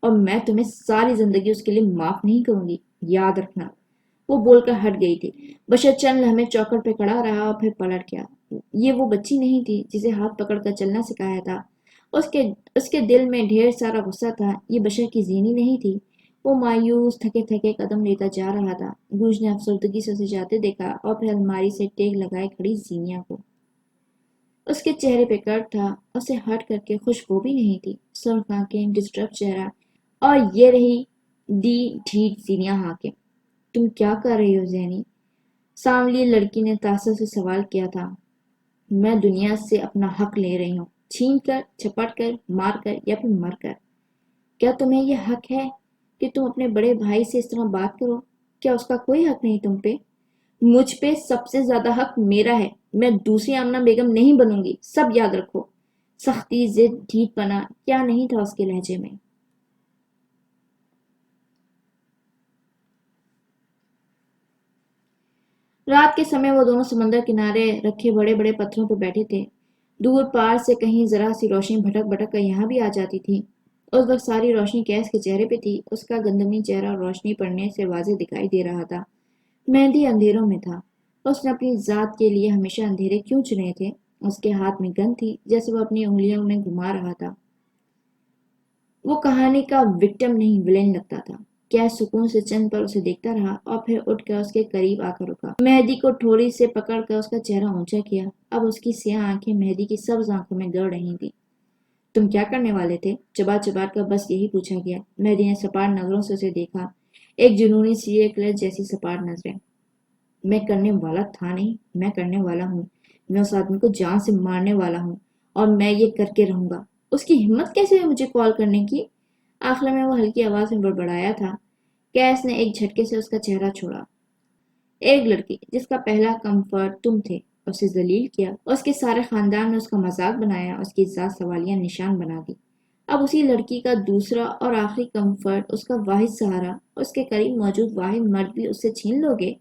Speaker 1: اور میں تمہیں ساری زندگی اس کے لیے معاف نہیں کروں گی، یاد رکھنا۔ وہ بول کر ہٹ گئی تھی۔ بشر چند لمحے چوکھٹ پہ کھڑا رہا اور پھر پلٹ گیا۔ یہ وہ بچی نہیں تھی جسے ہاتھ پکڑ کر چلنا سکھایا تھا۔ اس کے دل میں ڈھیر سارا غصہ تھا۔ یہ بشر کی زینی نہیں تھی۔ وہ مایوس تھکے تھکے قدم لیتا جا رہا تھا۔ گوج نے افسردگی سے اسے جاتے دیکھا اور پھر الماری سے ٹیک لگائے کھڑی زینیا کو۔ اس کے چہرے پہ کٹ تھا، اسے ہٹ کر کے خوشبو بھی نہیں تھی۔ سرخ آنکھیں، ڈسٹرب چہرہ، اور یہ رہی دی ڈھیٹ زینیا حاکم۔ تم کیا کر رہی ہو زینی؟ سانولی لڑکی نے تاثر سے سوال کیا تھا۔ میں دنیا سے اپنا حق لے رہی ہوں، چھین کر، جھپٹ کر، مار کر یا پھر مر کر۔ کیا تمہیں یہ حق ہے کہ تم اپنے بڑے بھائی سے اس طرح بات کرو؟ کیا اس کا کوئی حق نہیں تم پہ؟ مجھ پہ سب سے زیادہ حق میرا ہے۔ میں دوسری آمنہ بیگم نہیں بنوں گی، سب یاد رکھو۔ سختی، ضد، ڈھیٹ پنا کیا نہیں تھا اس کے لہجے میں۔ رات کے سمے وہ دونوں سمندر کنارے رکھے بڑے بڑے پتھروں پہ بیٹھے تھے۔ دور پار سے کہیں ذرا سی روشنی بھٹک بھٹک کر یہاں بھی آ جاتی تھی۔ اس وقت ساری روشنی کیس کے چہرے پہ تھی۔ اس کا گندمی چہرہ روشنی پڑنے سے واضح دکھائی دے رہا تھا۔ مہندی اندھیروں میں تھا۔ اس نے اپنی ذات کے لیے ہمیشہ اندھیرے کیوں چنے تھے؟ اس کے ہاتھ میں گن تھی، جیسے وہ اپنی انگلیوں میں گھما رہا تھا۔ وہ کہانی کا وکٹم نہیں، ولین لگتا تھا۔ کیا سکون سے چند پر اسے دیکھتا رہا اور پھر اٹھ کر اس کے قریب آ کر رکا۔ مہدی کو تھوڑی سے پکڑ کر اس کا چہرہ اونچا کیا۔ اب اس کی سیاہ آنکھیں مہدی کی سبز آنکھوں میں گڑ رہی تھی۔ تم کیا کرنے والے تھے؟ چبا چبا کر بس یہی پوچھا گیا۔ مہدی نے سپاٹ نظروں سے اسے دیکھا، ایک جنونی سیریل کلر جیسی سپاٹ نظریں۔ میں کرنے والا تھا نہیں، میں کرنے والا ہوں۔ میں اس آدمی کو جان سے مارنے والا ہوں اور میں یہ کر کے رہوں گا۔ اس کی ہمت کیسے ہے مجھے کال کرنے کی؟ آخر میں وہ ہلکی آواز میں بڑبڑایا تھا۔ کیس نے ایک جھٹکے سے اس کا چہرہ چھوڑا۔ ایک لڑکی جس کا پہلا کمفرٹ تم تھے، اسے ذلیل کیا، اس کے سارے خاندان نے اس کا مذاق بنایا، اس کی ذات سوالیہ نشان بنا دی۔ اب اسی لڑکی کا دوسرا اور آخری کمفرٹ، اس کا واحد سہارا، اس کے قریب موجود واحد مرد بھی اس سے چھین لو گے؟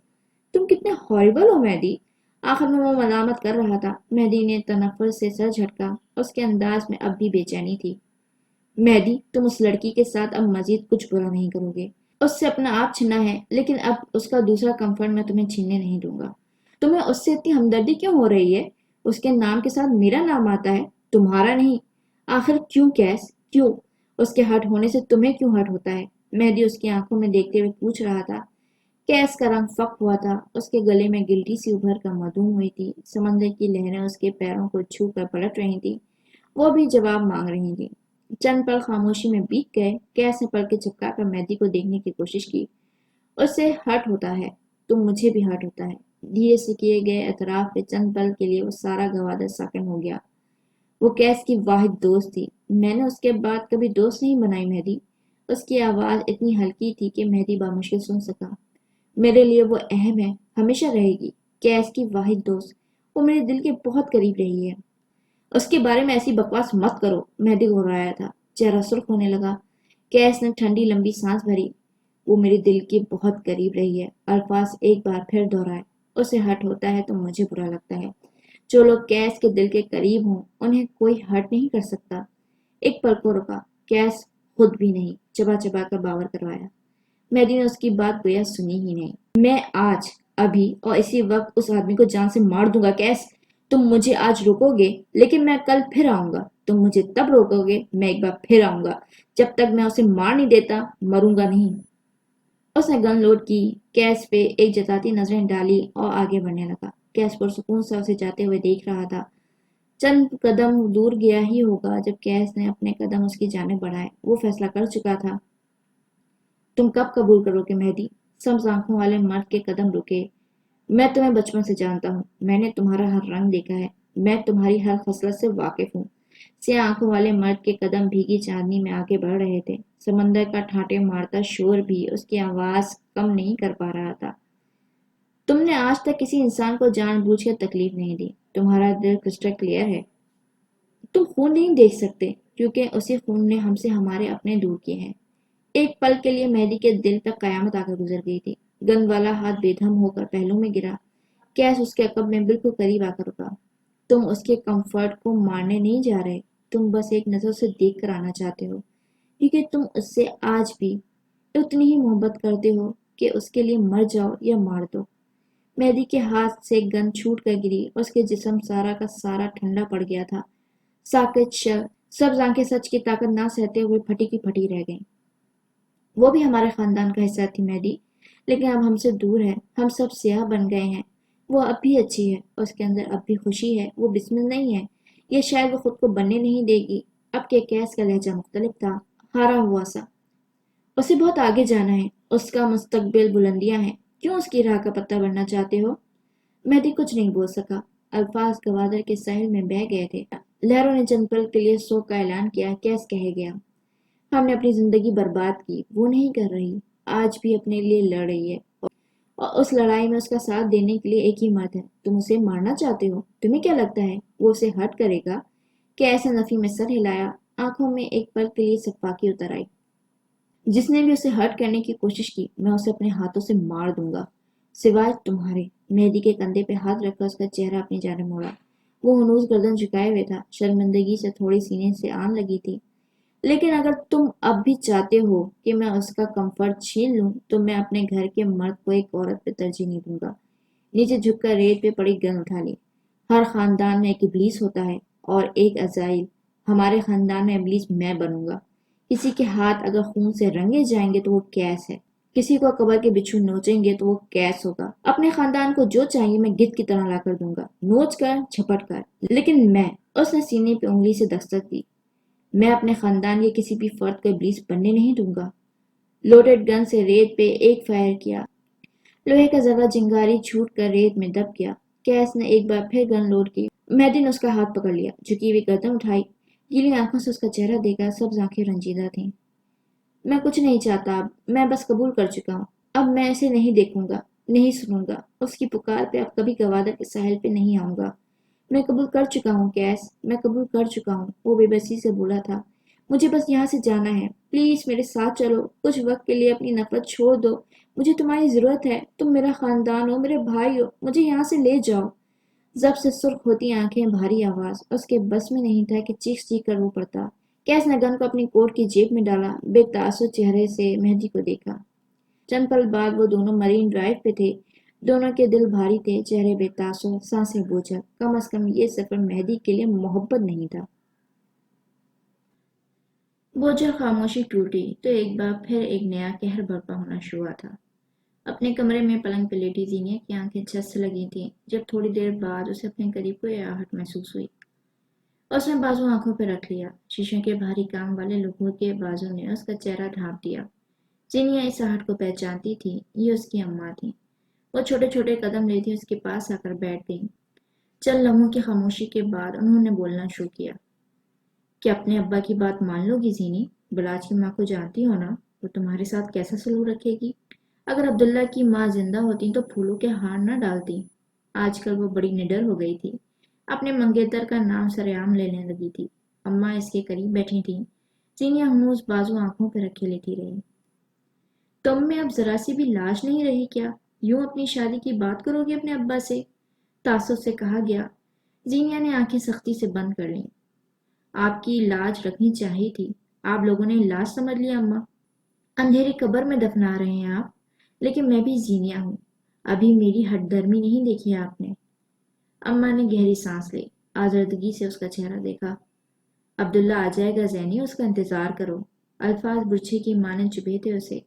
Speaker 1: تم کتنے ہاربل ہو مہدی۔ آخر میں وہ ملامت کر رہا تھا۔ مہدی نے تنفر سے سر جھٹکا، اس کے انداز میں اب بھی بے چینی تھی۔ مہدی، تم اس لڑکی کے ساتھ اب مزید کچھ برا نہیں کرو گے۔ اس سے اپنا آپ چھنا ہے، لیکن اب اس کا دوسرا کمفرٹ میں تمہیں چھیننے نہیں دوں گا۔ تمہیں اس سے اتنی ہمدردی کیوں ہو رہی ہے؟ اس کے نام کے ساتھ میرا نام آتا ہے، تمہارا نہیں۔ آخر کیوں کیس، کیوں؟ اس کے ہرٹ ہونے سے تمہیں کیوں ہرٹ ہوتا ہے؟ مہدی اس کی آنکھوں میں دیکھتے ہوئے پوچھ رہا تھا۔ کیس کا رنگ فک ہوا تھا، اس کے گلے میں گلٹی سی ابھر کر مدھوم ہوئی تھی۔ سمندر کی لہریں اس کے پیروں کو چھو کر پلٹ رہی تھی، وہ بھی جواب مانگ رہی تھی۔ چند پل خاموشی میں بیت گئے۔ کیس نے پل کے چپکا کر مہدی کو دیکھنے کی کوشش کی۔ اس سے ہرٹ ہوتا ہے تو مجھے بھی ہرٹ ہوتا ہے۔ دھیرے سے کیے گئے اعتراف پہ چند پل کے لیے وہ سارا گوادر ساکن ہو گیا۔ وہ کیس کی واحد دوست تھی، میں نے اس کے بعد کبھی دوست نہیں بنائی مہدی۔ اس کی آواز اتنی ہلکی تھی کہ مہدی بامشکل سن سکا۔ میرے لیے وہ اہم ہے، ہمیشہ رہے گی، کیس کی واحد دوست۔ وہ میرے دل کے بہت قریب رہی ہے۔ اس کے بارے میں ایسی بکواس مت کرو، مہدی گھبرایا تھا، چہرہ سرخ ہونے لگا۔ کیس نے ٹھنڈی لمبی سانس بھری۔ وہ میرے دل کے بہت قریب رہی ہے، الفاظ ایک بار پھر دہرائے۔ اسے ہرٹ ہوتا ہے تو مجھے برا لگتا ہے۔ جو لوگ کیس کے دل کے قریب ہوں انہیں کوئی ہرٹ نہیں کر سکتا۔ ایک پل کو رکا، کیس خود بھی نہیں، چبا چبا کر باور کروایا۔ مہدی نے اس کی بات گویا سنی ہی نہیں۔ میں آج، ابھی اور اسی وقت اس آدمی کو جان سے مار دوں گا کیس۔ تم مجھے آج روکو گے، لیکن میں کل پھر آؤں گا۔ تم مجھے تب روکو گے، میں ایک بار پھر آؤں گا۔ جب تک میں اسے مار نہیں دیتا، مروں گا نہیں۔ اس نے گن لوڈ کی، کیس پہ ایک جتاتی نظریں ڈالی اور آگے بڑھنے لگا۔ کیس پرسکون سے اسے جاتے ہوئے دیکھ رہا تھا۔ چند قدم دور گیا ہی ہوگا جب کیس نے اپنے قدم اس کی جانب بڑھائے۔ وہ فیصلہ کر چکا تھا۔ تم کب قبول کرو گے مہدی؟ سبز آنکھوں والے مرد کے قدم رکے۔ میں تمہیں بچپن سے جانتا ہوں، میں نے تمہارا ہر رنگ دیکھا ہے، میں تمہاری ہر خصلت سے واقف ہوں۔ سیاہ آنکھوں والے مرد کے قدم بھیگی چاندنی میں آگے بڑھ رہے تھے۔ سمندر کا ٹھاٹھے مارتا شور بھی اس کی آواز کم نہیں کر پا رہا تھا۔ تم نے آج تک کسی انسان کو جان بوجھ کر تکلیف نہیں دی، تمہارا دل کرسٹل کلیئر ہے۔ تم خون نہیں دیکھ سکتے کیونکہ اسی خون نے ہم سے ہمارے اپنے دور کیے ہیں۔ ایک پل کے لیے مہدی کے دل تک قیامت آ کر گزر گئی تھی۔ گند والا ہاتھ بے دھم ہو کر پہلو میں گرا۔ کیس اس کے عقب میں بالکل قریب آ کر رکا۔ تم اس کے کمفرٹ کو مارنے نہیں جا رہے، تم بس ایک نظر سے دیکھ کر آنا چاہتے ہو۔ کیونکہ تم اس سے آج بھی اتنی ہی محبت کرتے ہو کہ اس کے لیے مر جاؤ یا مار دو۔ مہدی کے ہاتھ سے گن چھوٹ کر گری اور اس کے جسم سارا کا سارا ٹھنڈا پڑ گیا تھا۔ ساکت شب سب آنکھیں سچ کی طاقت نہ سہتے ہوئے پھٹی کی پھٹی رہ گئیں۔ وہ بھی ہمارے خاندان کا حصہ تھی مہدی، لیکن اب ہم سے دور ہے، ہم سب سیاہ بن گئے ہیں۔ وہ اب بھی اچھی ہے، اس کے اندر اب بھی خوشی ہے، وہ بسمل نہیں ہے، یہ شاید وہ خود کو بننے نہیں دے گی۔ اب کے کیس کا لہجہ مختلف تھا، ہارا ہوا سا۔ اسے بہت آگے جانا ہے، اس کا مستقبل بلندیاں ہیں، کیوں اس کی راہ کا پتہ بننا چاہتے ہو؟ مہدی کچھ نہیں بول سکا، الفاظ گوادر کے ساحل میں بہہ گئے تھے۔ لہروں نے چند پل کے لیے سوگ کا اعلان کیا، کیس کہہ گیا، ہم نے اپنی زندگی برباد کی، وہ نہیں کر رہی، آج بھی اپنے لیے لڑ رہی ہے، اور اس لڑائی میں اس کا ساتھ دینے کے لیے ایک ہی مرد ہے۔ تم اسے مارنا چاہتے ہو؟ تمہیں کیا لگتا ہے وہ اسے ہرٹ کرے گا؟ کیس نے نفی میں سر ہلایا، آنکھوں میں ایک پل کے لیے صفاقی اتر آئی۔ جس نے بھی اسے ہرٹ کرنے کی کوشش کی، میں اسے اپنے ہاتھوں سے مار دوں گا، سوائے تمہارے۔ مہدی کے کندھے پہ ہاتھ رکھ کر اس کا چہرہ اپنی جانب موڑا۔ وہ ہنوز گردن جھکائے ہوئے تھا، شرمندگی سے تھوڑی سینے سے آن لگی تھی۔ لیکن اگر تم اب بھی چاہتے ہو کہ میں اس کا کمفرٹ چھین لوں تو میں اپنے گھر کے مرد کو ایک عورت پہ ترجیح نہیں دوں گا۔ نیچے جھک کر ریت پہ پڑی گن اٹھا لی۔ ہر خاندان میں ایک ابلیس ہوتا ہے اور ایک عزائل، ہمارے خاندان میں ابلیس میں بنوں گا۔ کسی کے ہاتھ اگر خون سے رنگے جائیں گے تو وہ کیس ہے، کسی کو قبر کے بچھو نوچیں گے تو وہ کیس ہوگا۔ اپنے خاندان کو جو چاہیے میں گدھ کی طرح لا کر دوں گا، نوچ کر جھپٹ کر، لیکن میں، اس نے سینے پہ انگلی سے دستک دی، میں اپنے خاندان کے کسی بھی فرد کو ابلیس بننے نہیں دوں گا۔ لوڈڈ گن سے ریت پہ ایک فائر کیا، لوہے کا ذرہ چنگاری چھوٹ کر ریت میں دب گیا۔ کیس نے ایک بار پھر گن لوڈ کی۔ مہدی نے اس کا ہاتھ پکڑ لیا، جھکی ہوئی گردن اٹھائی، گیلی آنکھوں سے اس کا چہرہ دیکھا، سب آنکھیں رنجیدہ تھیں۔ میں کچھ نہیں چاہتا اب، میں بس قبول کر چکا ہوں، اب میں اسے نہیں دیکھوں گا، نہیں سنوں گا، اس کی پکار پہ اب کبھی گوادر کے ساحل پہ نہیں آؤں گا۔ میں قبول کر چکا ہوں کیس، میں قبول کر چکا ہوں، وہ بے بسی سے بولا تھا۔ مجھے بس یہاں سے جانا ہے، پلیز میرے ساتھ چلو، کچھ وقت کے لیے اپنی نفرت چھوڑ دو، مجھے تمہاری ضرورت ہے، تم میرا خاندان ہو، میرے بھائی ہو، مجھے یہاں سے لے جاؤ۔ زب سے سرخ ہوتی آنکھیں، بھاری آواز، اس کے بس میں نہیں تھا کہ چیخ چیخ کر وہ پڑتا۔ کیس نے گن کو اپنی کوٹ کی جیب میں ڈالا، بے تاثر چہرے سے مہدی کو دیکھا۔ چند پل بعد وہ دونوں مرین ڈرائیو پہ تھے، دونوں کے دل بھاری تھے، چہرے بے تاثر، سانسیں بوجھل۔ کم از کم یہ سفر مہدی کے لیے محبت نہیں تھا۔ بوجھل خاموشی ٹوٹی تو ایک بار پھر ایک نیا قہر برپا ہونا شروع ہوا تھا۔ اپنے کمرے میں پلنگ پہ لیٹی زینیا کی آنکھیں چھت سے لگی تھیں جب تھوڑی دیر بعد اسے اپنے قریب کوئی آہٹ محسوس ہوئی۔ اس نے بازو آنکھوں پہ رکھ لیا، شیشوں کے بھاری کام والے لوگوں کے بازو نے اس کا چہرہ ڈھانپ دیا۔ زینیا اس آہٹ کو پہچانتی تھی، یہ اس کی اماں تھی۔ وہ چھوٹے چھوٹے قدم لیتی اس کے پاس آ کر بیٹھ گئی۔ چند لمحوں کی خاموشی کے بعد انہوں نے بولنا شروع کیا۔ کہ اپنے ابا کی بات مان لو گی زینی؟ بلاج کی ماں کو جانتی ہو نا، وہ تمہارے ساتھ کیسا سلوک رکھے گی؟ اگر عبداللہ کی ماں زندہ ہوتی تو پھولوں کے ہار نہ ڈالتی۔ آج کل وہ بڑی نڈر ہو گئی تھی، اپنے منگیتر کا نام سرعام لینے لگی تھی۔ اماں اس کے قریب بیٹھی تھیں، زینیا ہنوز بازو آنکھوں پہ رکھے لیتی رہی۔ تم میں اب ذرا سی بھی لاج نہیں رہی کیا؟ یوں اپنی شادی کی بات کرو گے اپنے ابا سے؟ تعصب سے کہا گیا۔ زینیا نے آنکھیں سختی سے بند کر لیں۔ آپ کی لاج رکھنی چاہیے تھی، آپ لوگوں نے لاج سمجھ لیا اماں۔ اندھیری قبر میں دفنا رہے ہیں آپ، لیکن میں بھی زینیا ہوں، ابھی میری ہٹ درمی نہیں دیکھی آپ نے۔ اماں نے گہری سانس لی، آزردگی سے اس کا چہرہ دیکھا۔ عبداللہ آ جائے گا زینی، اس کا انتظار کرو۔ الفاظ برچھے کی مانند چبھے تھے اسے،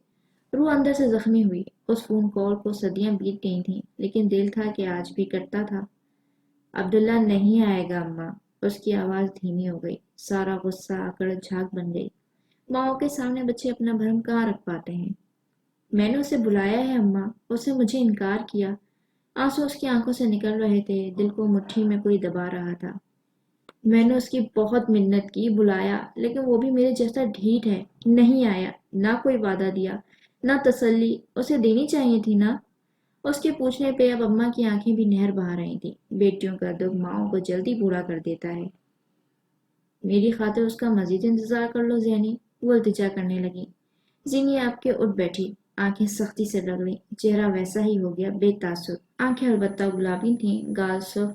Speaker 1: روح اندر سے زخمی ہوئی۔ اس فون کال کو صدیاں بیت گئی تھیں، لیکن دل تھا کہ آج بھی کٹتا تھا۔ عبداللہ نہیں آئے گا اماں، اس کی آواز دھیمی ہو گئی، سارا غصہ اکڑ جھاگ بن گئی۔ ماؤں کے سامنے بچے اپنا بھرم کہاں رکھ پاتے ہیں؟ میں نے اسے بلایا ہے اماں، اس نے مجھے انکار کیا۔ آنسو اس کی آنکھوں سے نکل رہے تھے، دل کو مٹھی میں کوئی دبا رہا تھا۔ میں نے اس کی بہت منت کی، بلایا، لیکن وہ بھی میرے جیسا ڈھیٹ ہے، نہیں آیا، نہ کوئی وعدہ دیا، نہ تسلی، اسے دینی چاہیے تھی نا۔ اس کے پوچھنے پہ اب اماں کی آنکھیں بھی نہر بہا رہی تھیں۔ بیٹیوں کا دکھ ماؤں کو جلدی بوڑھا کر دیتا ہے۔ میری خاطر اس کا مزید انتظار کر لو زینی، وہ التجا کرنے لگی۔ زینی آپ کے اٹھ بیٹھی، آنکھیں سختی سے رگڑیں، چہرہ ویسا ہی ہو گیا، بے تاثر۔ آنکھیں البتہ گلابی تھیں، گال سرخ۔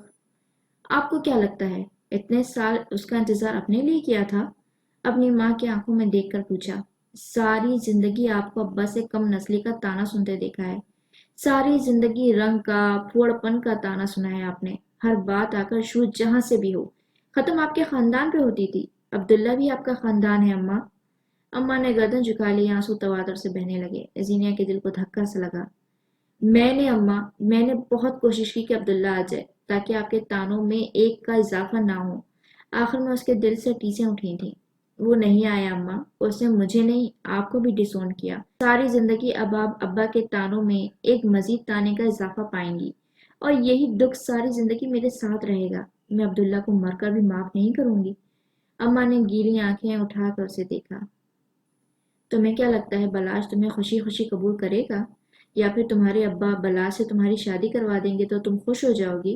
Speaker 1: آپ کو کیا لگتا ہے اتنے سال اس کا انتظار اپنے لیے کیا تھا؟ اپنی ماں کی آنکھوں میں دیکھ کر پوچھا۔ ساری زندگی آپ کو ابا سے کم نسلی کا تانا سنتے دیکھا ہے، ساری زندگی رنگ کا پھوڑپن کا تانا سنا ہے آپ نے، ہر بات آ کر شروع جہاں سے بھی ہو ختم آپ کے خاندان پہ ہوتی تھی۔ عبداللہ بھی آپ کا خاندان ہے اماں۔ اماں نے گردن جھکا لی، آنسو تواتر سے بہنے لگے۔ زینیا کے دل کو دھکا سا لگا۔ میں نے بہت کوشش کی کہ عبداللہ آ جائے تاکہ آپ کے تانوں میں ایک کا اضافہ نہ ہو۔ آخر میں اس کے دل سے ٹیسیں اٹھی تھیں۔ وہ نہیں آیا اماں، اس نے مجھے نہیں آپ کو بھی ڈسون کیا۔ ساری زندگی اب آپ ابا کے تانوں میں ایک مزید تانے کا اضافہ پائیں گی، اور یہی دکھ ساری زندگی میرے ساتھ رہے گا۔ میں عبداللہ کو مر کر بھی معاف نہیں کروں گی۔ اماں نے گیلی آنکھیں اٹھا کر اسے دیکھا۔ تمہیں کیا لگتا ہے بلاش تمہیں خوشی خوشی قبول کرے گا، یا پھر تمہارے ابا بلاش سے تمہاری شادی کروا دیں گے تو تم خوش ہو جاؤ گی،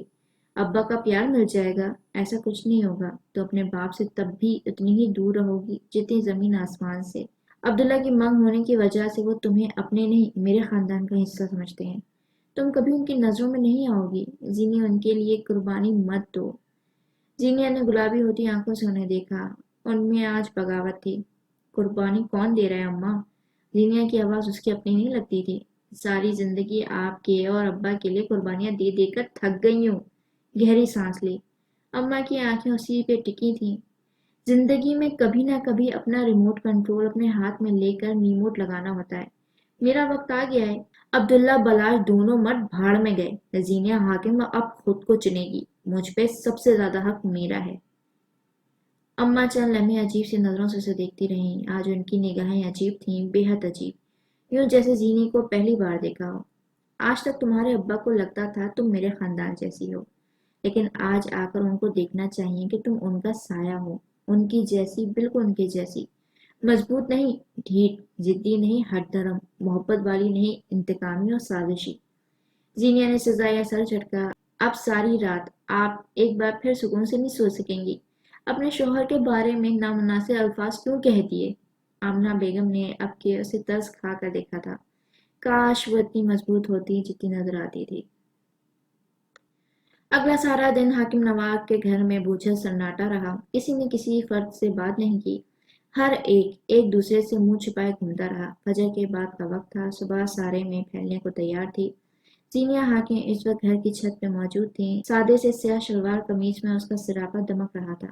Speaker 1: ابا کا پیار مل جائے گا؟ ایسا کچھ نہیں ہوگا، تو اپنے باپ سے تب بھی اتنی ہی دور رہو گی جتنی زمین آسمان سے۔ عبداللہ کی منگ ہونے کی وجہ سے وہ تمہیں اپنے نہیں میرے خاندان کا حصہ سمجھتے ہیں، تم کبھی ان کی نظروں میں نہیں آؤ گی۔ زینی ان کے لیے قربانی مت دو۔ زینیا نے گلابی ہوتی آنکھوں سے انہیں دیکھا، ان میں آج بغاوت تھی۔ قربانی کون دے رہا ہے اماں؟ زینیا کی آواز اس کی اپنی نہیں لگتی تھی۔ ساری زندگی آپ کے اور ابا کے لیے قربانیاں دے دے کر تھک گئی ہوں۔ گہری سانس لی۔ اماں کی آنکھیں اسی پہ ٹکی تھیں۔ زندگی میں کبھی نہ کبھی اپنا ریموٹ کنٹرول اپنے ہاتھ میں لے کر ریموٹ لگانا ہوتا ہے۔ میرا وقت آ گیا ہے۔ عبداللہ بلاش دونوں مرد بھاڑ میں گئے۔ زینیا حاکم اب خود کو چنے گی، مجھ پہ سب سے زیادہ حق میرا ہے۔ اماں چند لمحے عجیب سی نظروں سے اسے دیکھتی رہیں۔ آج ان کی نگاہیں عجیب تھیں، بے حد عجیب، یوں جیسے زینی کو پہلی بار دیکھا ہو۔ آج تک تمہارے ابا کو لگتا تھا تم میرے خاندان جیسی ہو، لیکن آج آ کر ان کو دیکھنا چاہیے کہ تم ان کا سایہ ہو، ان کی جیسی، بالکل ان کی جیسی، مضبوط نہیں، ڈھیٹ، ضدی نہیں، ہٹ دھرم، محبت والی نہیں، انتقامی اور سازشی۔ زینیا نے سزایا سر جھٹکا۔ اب ساری رات آپ ایک بار پھر سکون سے نہیں سو سکیں گی۔ اپنے شوہر کے بارے میں نامناسب الفاظ کیوں کہہ دیے؟ آمنہ بیگم نے اب کے اسے ترس کھا کر دیکھا تھا۔ کاش وہ اتنی مضبوط ہوتی جتنی نظر آتی تھی۔ اگلا سارا دن حاکم نواب کے گھر میں بوجھل سناٹا رہا۔ کسی نے کسی فرد سے بات نہیں کی، ہر ایک دوسرے سے منہ چھپائے گھومتا رہا۔ فجر کے بعد کا وقت تھا، صبح سارے میں پھیلنے کو تیار تھی۔ زینیا حاکم اس وقت گھر کی چھت پہ موجود تھیں۔ سادے سے سیاہ شلوار قمیض میں اس کا سراپا دمک رہا تھا۔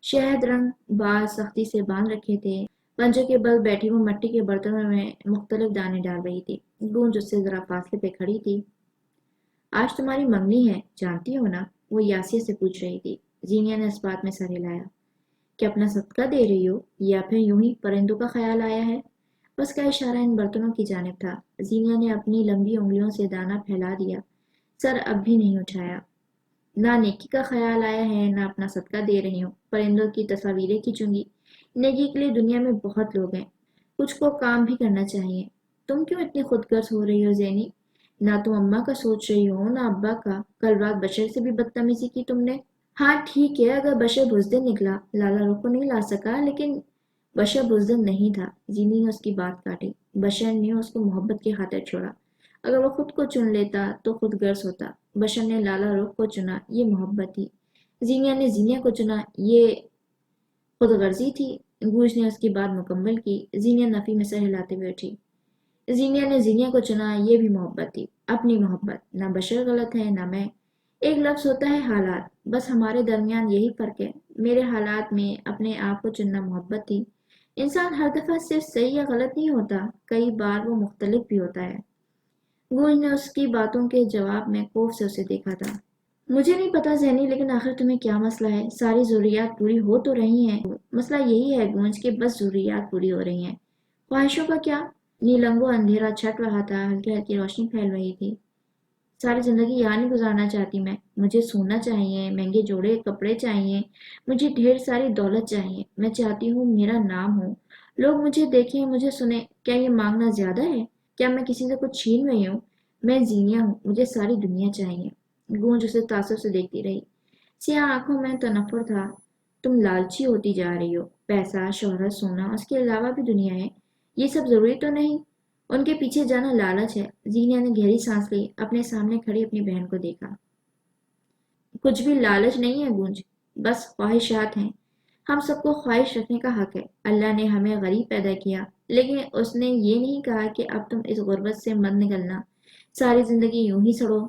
Speaker 1: شہد رنگ بال سختی سے باندھ رکھے تھے۔ پنجے کے بل بیٹھی وہ مٹی کے برتنوں میں مختلف دانے ڈال رہی تھی۔ گونج اس سے ذرا فاصلے پہ کھڑی تھی۔ آج تمہاری منگنی ہے، جانتی ہو نا؟ وہ یاسیہ سے پوچھ رہی تھی۔ زینیا نے اس بات میں سر ہلایا۔ کیا اپنا صدقہ دے رہی ہو، یا پھر یوں ہی پرندوں کا خیال آیا ہے؟ اس کا اشارہ ان برتنوں کی جانب تھا۔ زینیا نے اپنی لمبی انگلیوں سے دانہ پھیلا دیا، سر اب بھی نہیں اٹھایا۔ نہ نیکی کا خیال آیا ہے، نہ اپنا صدقہ دے رہی ہوں، پرندوں کی تصاویریں کھینچوں گی۔ نیکی کے لیے دنیا میں بہت لوگ ہیں، کچھ کو کام بھی کرنا چاہیے۔ تم کیوں اتنی خود غرض ہو رہی ہو زینی؟ نہ تم اماں کا سوچ رہی ہو، نہ ابا کا۔ کل رات بشر سے بھی بدتمیزی کی تم نے۔ ہاں ٹھیک ہے، اگر بشر بزدل نکلا، لالا رخ کو نہیں لا سکا، لیکن بشر بزدل نہیں تھا۔ زینی نے اس کی بات کاٹی۔ بشر نے اس کو محبت کی خاطر چھوڑا، اگر وہ خود کو چن لیتا تو خود غرض ہوتا۔ بشر نے لالا رخ کو چنا، یہ محبت تھی۔ زینیا نے زینیا کو چنا، یہ خود غرضی تھی۔ گوش نے اس کی بات مکمل کی۔ زینیا نفی میں سر ہلاتے ہوئے اٹھی۔ زینیا نے زینیا کو چنا، یہ بھی محبت تھی، اپنی محبت۔ نہ بشر غلط ہے نہ میں۔ ایک لفظ ہوتا ہے حالات، بس ہمارے درمیان یہی فرق ہے۔ میرے حالات میں اپنے آپ کو چننا محبت تھی۔ انسان ہر دفعہ صرف صحیح یا غلط نہیں ہوتا، کئی بار وہ مختلف بھی ہوتا ہے۔ گوج نے اس کی باتوں کے جواب میں خوف سے اسے دیکھا تھا۔ مجھے نہیں پتا زینی، لیکن آخر تمہیں کیا مسئلہ ہے؟ ساری ضروریات پوری ہو تو رہی ہیں۔ مسئلہ یہی ہے گونج کہ بس ضروریات پوری ہو رہی ہیں، خواہشوں کا کیا؟ نیلنگو اندھیرا چھٹ رہا تھا، ہلکی ہلکی روشنی پھیل رہی تھی۔ ساری زندگی یہاں نہیں گزارنا چاہتی میں۔ مجھے سونا چاہیے، مہنگے جوڑے کپڑے چاہیے، مجھے ڈھیر ساری دولت چاہیے۔ میں چاہتی ہوں میرا نام ہو، لوگ مجھے دیکھیں، مجھے سنیں۔ کیا یہ مانگنا زیادہ ہے؟ کیا میں کسی سے کچھ چھین رہی ہوں؟ میں زینیا ہوں، مجھے ساری دنیا چاہیے۔ گونج اسے تعصب سے دیکھتی رہی۔ سیاہ آنکھوں میں تنفر تھا۔ تم لالچی ہوتی جا رہی ہو۔ پیسہ، شہرت، سونا، اس کے علاوہ بھی دنیا ہے، یہ سب ضروری تو نہیں؟ ان کے پیچھے جانا لالچ ہے۔ زینیا نے گہری سانس لی، اپنے سامنے کھڑی اپنی بہن کو دیکھا۔ کچھ بھی لالچ نہیں ہے گونج، بس خواہشات ہیں۔ ہم سب کو خواہش رکھنے کا حق ہے۔ اللہ نے ہمیں غریب پیدا کیا، لیکن اس نے یہ نہیں کہا کہ اب تم اس غربت سے مت نکلنا، ساری زندگی یوں ہی سڑو۔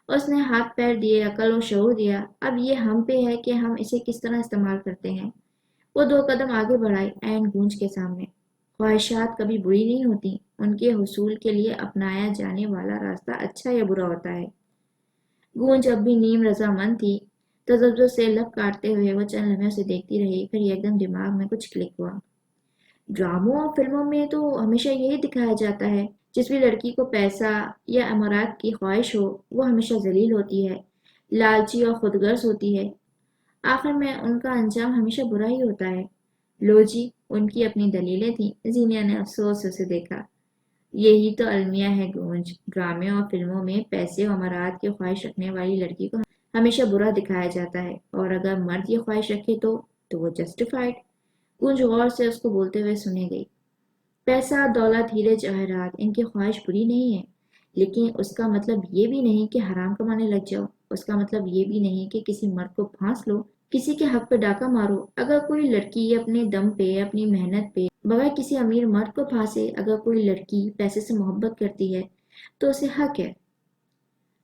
Speaker 1: اس نے ہاتھ پیر دیے، عقل و شعور دیا، اب یہ ہم پہ ہے کہ ہم اسے کس طرح استعمال کرتے ہیں۔ وہ 2 قدم آگے بڑھائی عین گونج کے سامنے۔ خواہشات کبھی بری نہیں ہوتی، ان کے حصول کے لیے اپنایا جانے والا راستہ اچھا یا برا ہوتا ہے۔ گونج اب بھی نیم رضامند تھی۔ تذبذب سے لب کاٹتے ہوئے وہ چند لمحے اسے دیکھتی رہی، پھر یکدم دماغ میں کچھ کلک ہوا۔ ڈراموں اور فلموں میں تو ہمیشہ یہی دکھایا جاتا ہے، جس بھی لڑکی کو پیسہ یا امارات کی خواہش ہو وہ ہمیشہ ذلیل ہوتی ہے، لالچی اور خود غرض ہوتی ہے، آخر میں ان کا انجام ہمیشہ برا ہی ہوتا ہے۔ لو جی، ان کی اپنی دلیلیں تھیں۔ زینیا نے افسوس سے اسے دیکھا۔ یہی تو المیہ ہے گونج، ڈرامے اور فلموں میں پیسے اور امارات کی خواہش رکھنے والی لڑکی کو ہمیشہ برا دکھایا جاتا ہے، اور اگر مرد یہ خواہش رکھے تو وہ جسٹیفائڈ۔ گونج غور سے اس کو بولتے ہوئے سنے گئی۔ پیسہ، دولت، ہیرے جواہرات، ان کی خواہش بری نہیں ہے، لیکن اس کا مطلب یہ بھی نہیں کہ حرام کمانے لگ جاؤ، اس کا مطلب یہ بھی نہیں کہ کسی مرد کو پھانس لو، کسی کے حق پہ ڈاکہ مارو۔ اگر کوئی لڑکی اپنے دم پہ، اپنی محنت پہ، بغیر کسی امیر مرد کو پھانسے، اگر کوئی لڑکی پیسے سے محبت کرتی ہے تو اسے حق ہے۔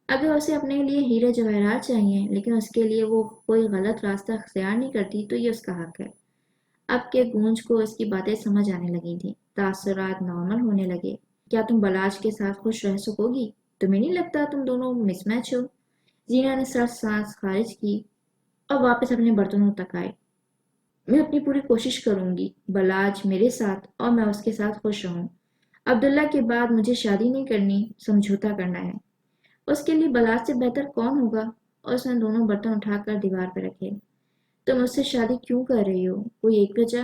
Speaker 1: اگر اسے اپنے لیے ہیرے جواہرات چاہیے لیکن اس کے لیے وہ کوئی غلط راستہ اختیار نہیں کرتی تو یہ اس کا حق ہے۔ اب کے گونج کو اس کی باتیں سمجھ آنے لگی تھیں، تاثرات نارمل ہونے لگے۔ کیا تم بلاج کے ساتھ خوش رہ سکو گی؟ تمہیں نہیں لگتا تم دونوں مس میچ ہو؟ زینہ نے سر سانس خارج کی اور واپس اپنے برتنوں تک آئی۔ میں اپنی پوری کوشش کروں گی بلاج میرے ساتھ اور میں اس کے ساتھ خوش رہوں۔ عبداللہ کے بعد مجھے شادی نہیں کرنی، سمجھوتا کرنا ہے۔ اس کے لیے بلاج سے بہتر کون ہوگا؟ اور اس نے دونوں برتن اٹھا کر دیوار پہ رکھے۔ تم اس سے شادی کیوں کر رہی ہو؟ کوئی ایک وجہ؟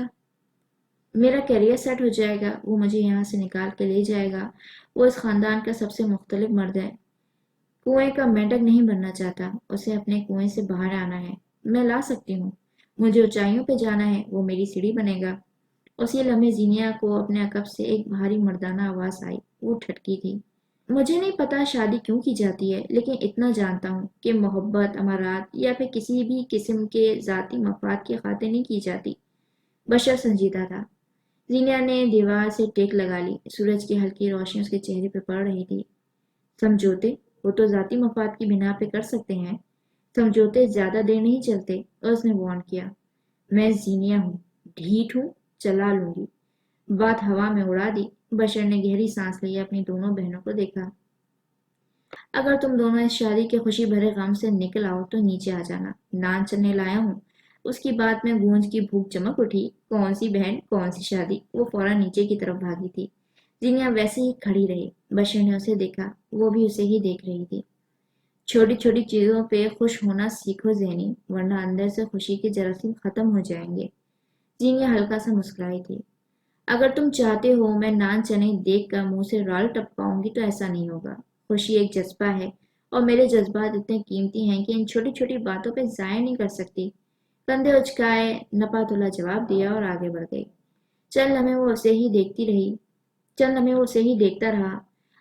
Speaker 1: میرا کیریئر سیٹ ہو جائے گا، وہ مجھے یہاں سے نکال کے لے جائے گا، وہ اس خاندان کا سب سے مختلف مرد ہے، کنویں کا مینڈک نہیں بننا چاہتا، اسے اپنے کنویں سے باہر آنا ہے۔ میں لا سکتی ہوں، مجھے اونچائیوں پہ جانا ہے، وہ میری سیڑھی بنے گا۔ اسی لمحے زینیا کو اپنے عقب سے ایک بھاری مردانہ آواز آئی، وہ ٹھٹکی تھی۔ مجھے نہیں پتا شادی کیوں کی جاتی ہے، لیکن اتنا جانتا ہوں کہ محبت، امارات یا پھر کسی بھی قسم کے ذاتی مفاد کی خاطر نہیں کی جاتی۔ بشر سنجیدہ تھا۔ زینیا نے دیوار سے ٹیک لگا لی، سورج کی ہلکی روشنی اس کے چہرے پہ پڑ رہی تھی۔ سمجھوتے وہ تو ذاتی مفاد کی بنا پہ کر سکتے ہیں، سمجھوتے زیادہ دیر نہیں چلتے، اور اس نے وارن کیا۔ میں زینیا ہوں، ڈھیٹ ہوں، چلا لوں گی۔ بات ہوا میں اڑا دی۔ بشر نے گہری سانس لی، اپنی دونوں بہنوں کو دیکھا۔ اگر تم دونوں اس شادی کے خوشی بھرے غم سے نکل آؤ تو نیچے آ جانا، نان چلنے لایا ہوں۔ اس کی بات میں گونج کی بھوک چمک اٹھی۔ کون سی بہن، کون سی شادی؟ وہ فوراً نیچے کی طرف بھاگی تھی۔ زینیا ویسے ہی کھڑی رہی۔ بشر نے اسے دیکھا، وہ بھی اسے ہی دیکھ رہی تھی۔ چھوٹی چھوٹی چیزوں پہ خوش ہونا سیکھو ذہنی، ورنہ اندر سے خوشی کے جراثیم ختم ہو جائیں گے۔ زینیا ہلکا سا مسکرائی تھی۔ اگر تم چاہتے ہو میں نان چنے دیکھ کر منہ سے رال ٹپکاؤں گی تو ایسا نہیں ہوگا۔ خوشی ایک جذبہ ہے اور میرے جذبات اتنے قیمتی ہیں کہ ان چھوٹی چھوٹی باتوں پہ ضائع نہیں کر سکتی۔ کندھے اچکائے، نپا تلا جواب دیا اور آگے بڑھ گئی۔ چند لمحے وہ اسے ہی دیکھتی رہی، چند لمحے وہ اسے ہی دیکھتا رہا۔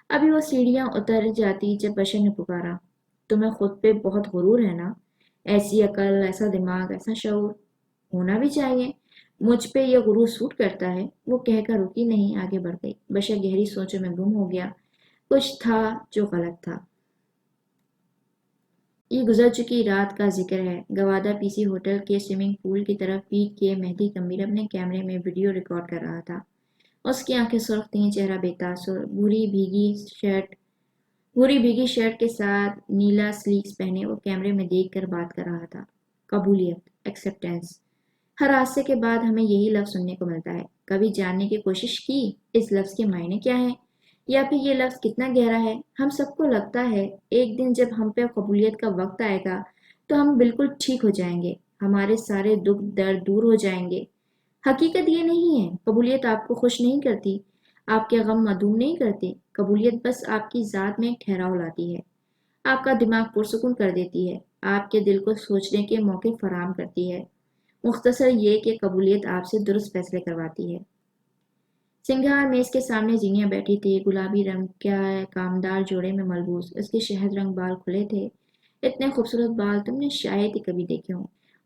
Speaker 1: ابھی وہ سیڑھیاں اتر جاتی جب بشر نے پکارا، تمہیں خود پہ بہت غرور ہے نا؟ ایسی عقل، ایسا دماغ، ایسا شعور ہونا بھی چاہیے۔ مجھ پہ یہ غرور سوٹ کرتا ہے۔ وہ کہہ کر رکی نہیں، آگے بڑھ گئی۔ بشر گہری سوچوں میں گم ہو گیا۔ کچھ تھا جو غلط تھا۔ یہ گزر چکی رات کا ذکر ہے۔ گوادہ پی سی ہوٹل کے سوئمنگ پول کی طرف پیٹ کیے مہدی کمیر اپنے کیمرے میں ویڈیو ریکارڈ کر رہا تھا۔ اس کی آنکھیں سرخ تھیں، چہرہ بے تاثر، بھوری بھیگی شرٹ کے ساتھ نیلا سلیکس پہنے وہ کیمرے میں دیکھ کر بات کر رہا تھا۔ قبولیت، ایکسیپٹنس۔ ہر حادثے کے بعد ہمیں یہی لفظ سننے کو ملتا ہے۔ کبھی جاننے کی کوشش کی اس لفظ کے معنی کیا ہیں، یا پھر یہ لفظ کتنا گہرا ہے؟ ہم سب کو لگتا ہے ایک دن جب ہم پہ قبولیت کا وقت آئے گا تو ہم بالکل ٹھیک ہو جائیں گے، ہمارے سارے دکھ درد دور ہو جائیں گے۔ حقیقت یہ نہیں ہے۔ قبولیت آپ کو خوش نہیں کرتی، آپ کے غم معدوم نہیں کرتے۔ قبولیت بس آپ کی ذات میں ایک ٹھہراؤ لاتی ہے، آپ کا دماغ پرسکون کر دیتی ہے، آپ کے دل کو سوچنے کے موقع فراہم کرتی ہے۔ مختصر یہ کہ قبولیت آپ سے درست فیصلے کرواتی ہے۔ سنگھار میز کے سامنے زینیا بیٹھی تھی، گلابی رنگ کا کامدار جوڑے میں ملبوس، اس کے شہد رنگ بال کھلے تھے۔ اتنے خوبصورت بال تم نے شاید ہی کبھی دیکھے ہوں۔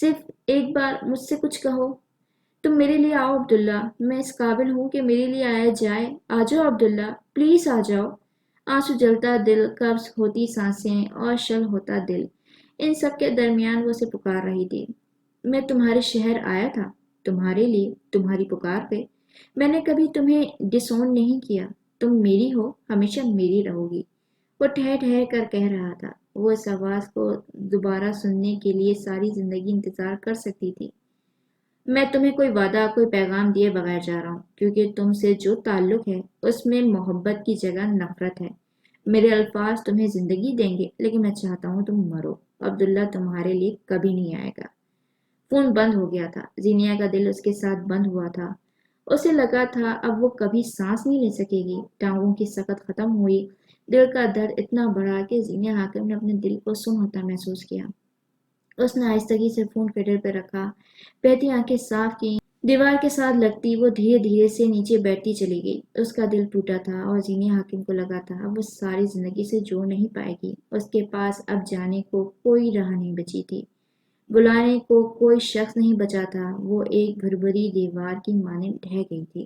Speaker 1: صرف ایک بار مجھ سے کچھ کہو۔ تم میرے لیے آؤ عبداللہ، میں اس قابل ہوں کہ میرے لیے آیا جائے۔ آ جاؤ عبداللہ، پلیز آ جاؤ۔ آنسو جلتا دل، قبض ہوتی سانسیں اور شل ہوتا دل، ان سب کے درمیان وہ اسے پکار رہی تھی۔ میں تمہارے شہر آیا تھا، تمہارے لیے، تمہاری پکار پہ۔ میں نے کبھی تمہیں ڈس اون نہیں کیا، تم میری ہو، ہمیشہ میری رہو گی۔ وہ ٹھہر ٹھہر کر کہہ رہا تھا۔ وہ اس آواز کو دوبارہ سننے کے لیے ساری زندگی انتظار کر سکتی تھی۔ میں تمہیں کوئی وعدہ، کوئی پیغام دیے بغیر جا رہا ہوں، کیونکہ تم سے جو تعلق ہے اس میں محبت کی جگہ نفرت ہے۔ میرے الفاظ تمہیں زندگی دیں گے، لیکن میں چاہتا ہوں تم مرو۔ عبداللہ تمہارے لیے کبھی نہیں آئے گا۔ فون بند ہو گیا تھا۔ زینیا کا دل اس کے ساتھ بند ہوا تھا۔ اسے لگا تھا اب وہ کبھی سانس نہیں لے سکے گی۔ ٹانگوں کی سکت ختم ہوئی، دل کا درد اتنا بڑھا کہ زینیا حاکم نے اپنے دل کو سن ہوتا محسوس کیا۔ اس نے آہستگی سے فون فیڈر پہ رکھا، بہتی آنکھیں صاف کی، دیوار کے ساتھ لگتی وہ دھیرے دھیرے سے نیچے بیٹھتی چلی گئی۔ اس کا دل ٹوٹا تھا اور زینیا حاکم کو لگا تھا اب وہ ساری زندگی سے جوڑ نہیں پائے گی۔ اس کے پاس اب جانے کو کوئی راہ نہیں بچی تھی، بلانے کو کوئی شخص نہیں بچا تھا۔ وہ ایک بھربھری دیوار کی مانند ڈھہ گئی تھی۔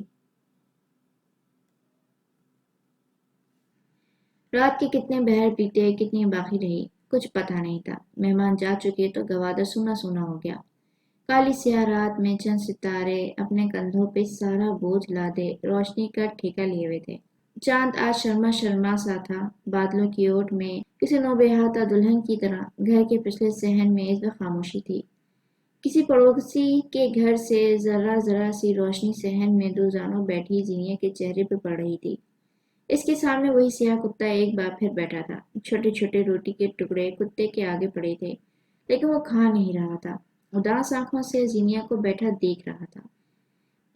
Speaker 1: رات کے کتنے بہر بیتے، کتنی باقی رہی، کچھ پتہ نہیں تھا۔ مہمان جا چکے تو گوادر سونا سونا ہو گیا۔ کالی سیاہ رات میں چند ستارے اپنے کندھوں پہ سارا بوجھ لادے روشنی کا ٹھیکہ لیے ہوئے تھے۔ چاند آج شرما شرما سا تھا، بادلوں کی اوٹ میں کسی نوبہاتا دلہن کی طرح۔ گھر کے پچھلے صحن میں اس وقت خاموشی تھی۔ کسی پڑوسی کے گھر سے ذرا ذرا سی روشنی صحن میں دو زانوں بیٹھی زینیا کے چہرے پہ پڑ رہی تھی۔ اس کے سامنے وہی سیاہ کتا ایک بار پھر بیٹھا تھا۔ چھوٹے چھوٹے روٹی کے ٹکڑے کتے کے آگے پڑے تھے، لیکن وہ کھا نہیں رہا تھا۔ اداس آنکھوں سے زینیا کو بیٹھا دیکھ رہا تھا۔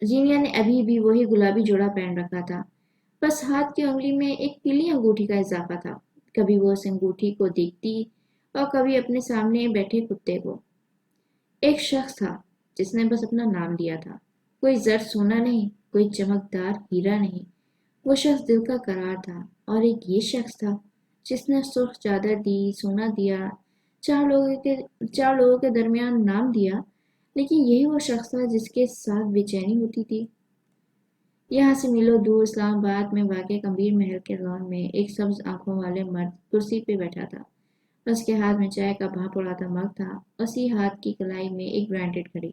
Speaker 1: زینیا نے ابھی بھی وہی گلابی جوڑا پہن رکھا تھا، بس ہاتھ کی انگلی میں ایک پیلی انگوٹھی کا اضافہ تھا۔ کبھی وہ اس انگوٹھی کو دیکھتی اور کبھی اپنے سامنے بیٹھے کتے کو۔ ایک شخص تھا جس نے بس اپنا نام دیا تھا، کوئی زر سونا نہیں، کوئی چمکدار ہیرا نہیں۔ وہ شخص دل کا قرار تھا، اور ایک یہ شخص تھا جس نے سرخ چادر دی، سونا دیا، چار لوگوں کے درمیان نام دیا، لیکن یہی وہ شخص تھا جس کے ساتھ بے چینی ہوتی تھی۔ یہاں سے میلوں دور اسلام آباد میں واقع کمبیر محل کے لان میں ایک سبز آنکھوں والے مرد کرسی پہ بیٹھا تھا۔ اس کے ہاتھ میں چائے کا بھاپ اڑاتا مگ تھا، اسی ہاتھ کی کلائی میں ایک برانڈیڈ گھڑی۔